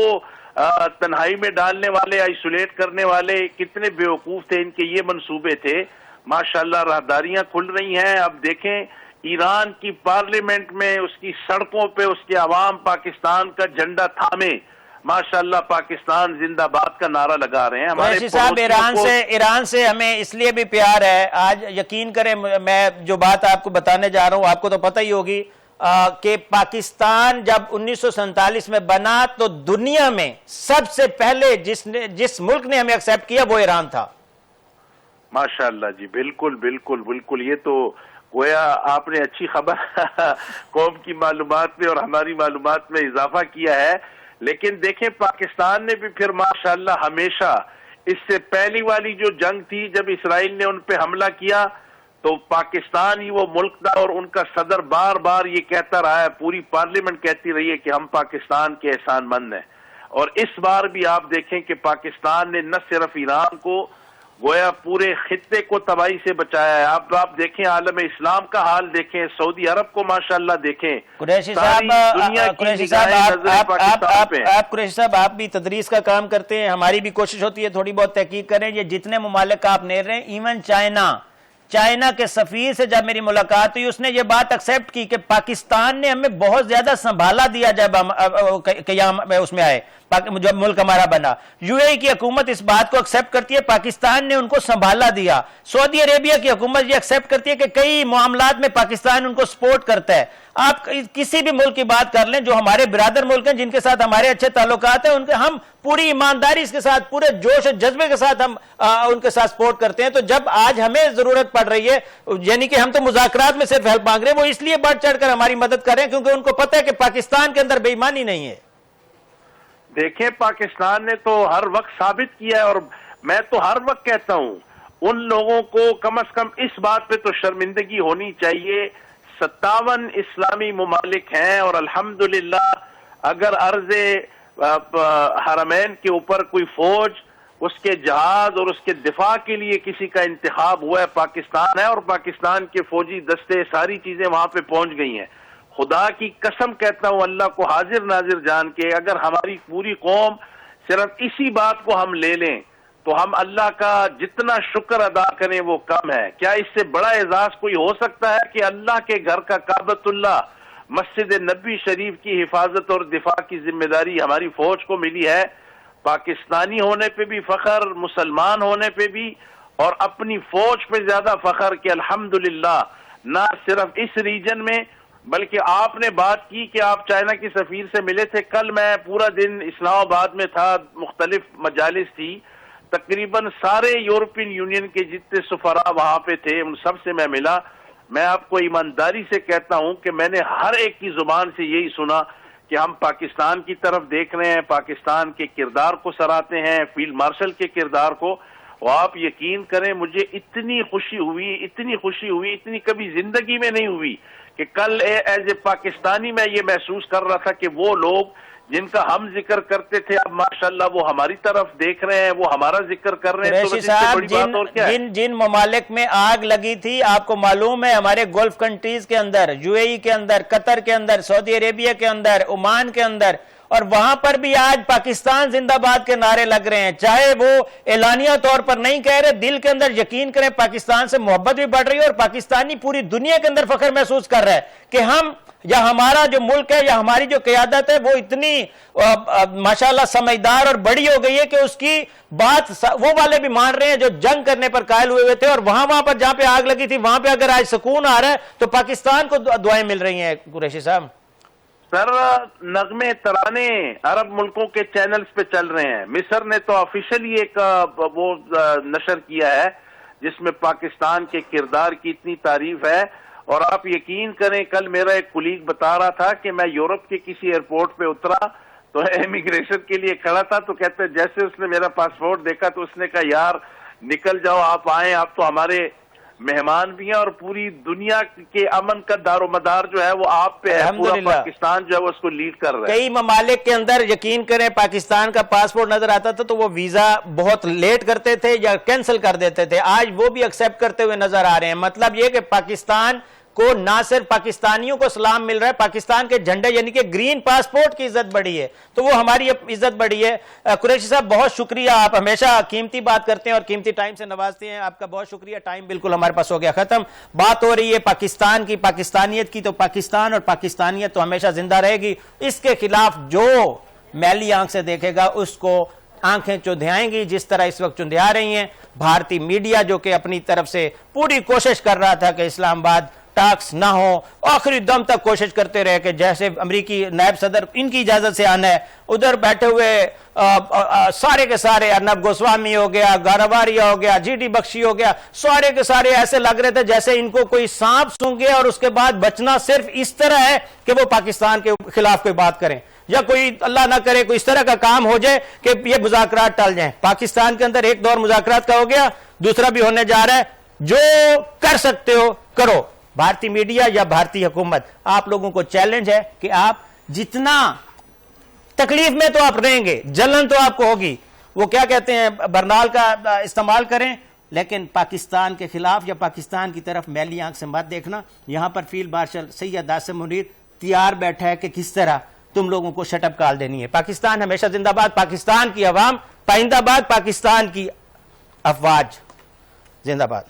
تنہائی میں ڈالنے والے، آئسولیٹ کرنے والے کتنے بیوقوف تھے، ان کے یہ منصوبے تھے. ماشاءاللہ راہداریاں کھل رہی ہیں. اب دیکھیں ایران کی پارلیمنٹ میں، اس کی سڑکوں پہ اس کے عوام پاکستان کا جھنڈا تھامے ماشاءاللہ پاکستان زندہ باد کا نعرہ لگا رہے ہیں. قریشی صاحب ایران سے ہمیں اس لیے بھی پیار ہے. آج یقین کریں میں جو بات آپ کو بتانے جا رہا ہوں آپ کو تو پتہ ہی ہوگی کہ پاکستان جب 1947 میں بنا تو دنیا میں سب سے پہلے جس ملک نے ہمیں ایکسیپٹ کیا وہ ایران تھا. ماشاءاللہ جی، بالکل بالکل بالکل. یہ تو گویا آپ نے اچھی خبر قوم کی معلومات میں اور ہماری معلومات میں اضافہ کیا ہے. لیکن دیکھیں پاکستان نے بھی پھر ماشاءاللہ ہمیشہ، اس سے پہلی والی جو جنگ تھی جب اسرائیل نے ان پہ حملہ کیا تو پاکستان ہی وہ ملک تھا اور ان کا صدر بار بار یہ کہتا رہا ہے، پوری پارلیمنٹ کہتی رہی ہے کہ ہم پاکستان کے احسان مند ہیں. اور اس بار بھی آپ دیکھیں کہ پاکستان نے نہ صرف ایران کو گویا پورے خطے کو تباہی سے بچایا ہے. آپ دیکھیں عالم اسلام کا حال دیکھیں، سعودی عرب کو ماشاءاللہ دیکھیں. قریشی صاحب آپ بھی تدریس کا کام کرتے ہیں، ہماری بھی کوشش ہوتی ہے تھوڑی بہت تحقیق کریں. یہ جتنے ممالک آپ نے رہے ہیں، ایون چائنا کے سفیر سے جب میری ملاقات ہوئی اس نے یہ بات ایکسیپٹ کی کہ پاکستان نے ہمیں بہت زیادہ سنبھالا دیا جب ہم اس میں آئے، جب ملک ہمارا بنا. یو اے ای کی حکومت اس بات کو ایکسیپٹ کرتی ہے پاکستان نے ان کو سنبھالا دیا. سعودی عربیہ کی حکومت یہ ایکسیپٹ کرتی ہے کہ کئی معاملات میں پاکستان ان کو سپورٹ کرتا ہے. آپ کسی بھی ملک کی بات کر لیں جو ہمارے برادر ملک ہیں، جن کے ساتھ ہمارے اچھے تعلقات ہیں، ان کے ہم پوری ایمانداری کے ساتھ، پورے جوش و جذبے کے ساتھ ہم ان کے ساتھ سپورٹ کرتے ہیں. تو جب آج ہمیں ضرورت پڑ رہی ہے، یعنی کہ ہم تو مذاکرات میں صرف ہیلپ مانگ رہے ہیں، وہ اس لیے بڑھ چڑھ کر ہماری مدد کر رہے ہیں کیونکہ ان کو پتہ ہے کہ پاکستان کے اندر بے ایمانی نہیں ہے. دیکھیں پاکستان نے تو ہر وقت ثابت کیا ہے، اور میں تو ہر وقت کہتا ہوں ان لوگوں کو کم از کم اس بات پہ تو شرمندگی ہونی چاہیے. 57 اسلامی ممالک ہیں اور الحمدللہ اگر عرض حرمین کے اوپر کوئی فوج، اس کے جہاز اور اس کے دفاع کے لیے کسی کا انتخاب ہوا ہے، پاکستان ہے. اور پاکستان کے فوجی دستے ساری چیزیں وہاں پہ پہنچ گئی ہیں. خدا کی قسم کہتا ہوں اللہ کو حاضر ناظر جان کے، اگر ہماری پوری قوم صرف اسی بات کو ہم لے لیں تو ہم اللہ کا جتنا شکر ادا کریں وہ کم ہے. کیا اس سے بڑا اعزاز کوئی ہو سکتا ہے کہ اللہ کے گھر کا کعبۃ اللہ، مسجد نبی شریف کی حفاظت اور دفاع کی ذمہ داری ہماری فوج کو ملی ہے. پاکستانی ہونے پہ بھی فخر، مسلمان ہونے پہ بھی، اور اپنی فوج پہ زیادہ فخر کہ الحمدللہ نہ صرف اس ریجن میں بلکہ آپ نے بات کی کہ آپ چائنا کی سفیر سے ملے تھے. کل میں پورا دن اسلام آباد میں تھا، مختلف مجالس تھی، تقریباً سارے یورپین یونین کے جتنے سفراء وہاں پہ تھے ان سب سے میں ملا. میں آپ کو ایمانداری سے کہتا ہوں کہ میں نے ہر ایک کی زبان سے یہی سنا کہ ہم پاکستان کی طرف دیکھ رہے ہیں، پاکستان کے کردار کو سراہتے ہیں، فیلڈ مارشل کے کردار کو. اور آپ یقین کریں مجھے اتنی خوشی ہوئی، اتنی کبھی زندگی میں نہیں ہوئی کہ کل ایز اے پاکستانی میں یہ محسوس کر رہا تھا کہ وہ لوگ جن کا ہم ذکر کرتے تھے اب ماشاءاللہ وہ ہماری طرف دیکھ رہے ہیں، وہ ہمارا ذکر کر رہے ہیں. قریشی صاحب جن ممالک میں آگ لگی تھی آپ کو معلوم ہے، ہمارے گولف کنٹریز کے اندر، یو اے ای کے اندر، قطر کے اندر، سعودی عربیہ کے اندر، عمان کے اندر، اور وہاں پر بھی آج پاکستان زندہ باد کے نعرے لگ رہے ہیں. چاہے وہ اعلانیہ طور پر نہیں کہہ رہے، دل کے اندر یقین کریں پاکستان سے محبت بھی بڑھ رہی ہے، اور پاکستانی پوری دنیا کے اندر فخر محسوس کر رہا ہے کہ ہم یا ہمارا جو ملک ہے یا ہماری جو قیادت ہے وہ اتنی ماشاءاللہ سمجھدار اور بڑی ہو گئی ہے کہ اس کی بات وہ والے بھی مان رہے ہیں جو جنگ کرنے پر قائل ہوئے تھے. اور وہاں پر جہاں پہ آگ لگی تھی وہاں پہ اگر آج سکون آ رہا ہے تو پاکستان کو دعائیں مل رہی ہیں. قریشی صاحب سر نغمے ترانے عرب ملکوں کے چینلز پہ چل رہے ہیں. مصر نے تو آفیشلی ایک وہ نشر کیا ہے جس میں پاکستان کے کردار کی اتنی تعریف ہے. اور آپ یقین کریں کل میرا ایک کولیگ بتا رہا تھا کہ میں یورپ کے کسی ایئرپورٹ پہ اترا تو امیگریشن کے لیے کھڑا تھا تو کہتے جیسے اس نے میرا پاسپورٹ دیکھا تو اس نے کہا یار نکل جاؤ، آپ آئیں، آپ تو ہمارے مہمان بھی ہیں اور پوری دنیا کے امن کا دار و مدار جو ہے وہ آپ پہ ہے. پورا پاکستان جو ہے وہ اس کو لیڈ کر رہا ہے. کئی ممالک کے اندر یقین کریں پاکستان کا پاسپورٹ نظر آتا تھا تو وہ ویزا بہت لیٹ کرتے تھے یا کینسل کر دیتے تھے، آج وہ بھی ایکسیپٹ کرتے ہوئے نظر آ رہے ہیں. مطلب یہ کہ پاکستان کو نہ صرف پاکستانیوں کو سلام مل رہا ہے, پاکستان کے جھنڈے یعنی کہ گرین پاسپورٹ کی عزت بڑھی ہے, تو وہ ہماری عزت بڑھی ہے. قریشی صاحب بہت شکریہ, آپ ہمیشہ قیمتی بات کرتے ہیں اور قیمتی ٹائم سے نوازتے ہیں, آپ کا بہت شکریہ. ٹائم بالکل ہمارے پاس ہو گیا ختم. بات ہو رہی ہے پاکستان کی, پاکستانیت کی, تو پاکستان اور پاکستانیت تو ہمیشہ زندہ رہے گی. اس کے خلاف جو میلی آنکھ سے دیکھے گا اس کو آنکھیں چندھیائیں گی, جس طرح اس وقت چندھیا رہی ہیں. بھارتی میڈیا جو کہ اپنی طرف سے پوری کوشش کر رہا تھا کہ اسلام آباد ٹاکس نہ ہو, آخری دم تک کوشش کرتے رہے کہ جیسے امریکی نائب صدر ان کی اجازت سے آنا ہے, ادھر بیٹھے ہوئے سارے کے سارے ارنب گوسوامی ہو گیا, گارواریا ہو گیا, جی ٹی بخشی ہو گیا, سارے کے سارے ایسے لگ رہے تھے جیسے ان کو کوئی سانپ سونگے اور اس کے بعد بچنا صرف اس طرح ہے کہ وہ پاکستان کے خلاف کوئی بات کریں, یا کوئی اللہ نہ کرے کوئی اس طرح کا کام ہو جائے کہ یہ مذاکرات ٹل جائیں. پاکستان کے اندر ایک دور مذاکرات کا ہو گیا, دوسرا بھی ہونے جا رہا ہے. جو کر سکتے ہو کرو. بھارتی میڈیا یا بھارتی حکومت, آپ لوگوں کو چیلنج ہے کہ آپ جتنا تکلیف میں تو آپ رہیں گے, جلن تو آپ کو ہوگی, وہ کیا کہتے ہیں برنال کا استعمال کریں, لیکن پاکستان کے خلاف یا پاکستان کی طرف میلی آنکھ سے مت دیکھنا. یہاں پر فیلڈ مارشل سید عاصم منیر تیار بیٹھا ہے کہ کس طرح تم لوگوں کو شٹ اپ کال دینی ہے. پاکستان ہمیشہ زندہ باد, پاکستان کی عوام پائندہ باد, پاکستان کی افواج زندہ باد.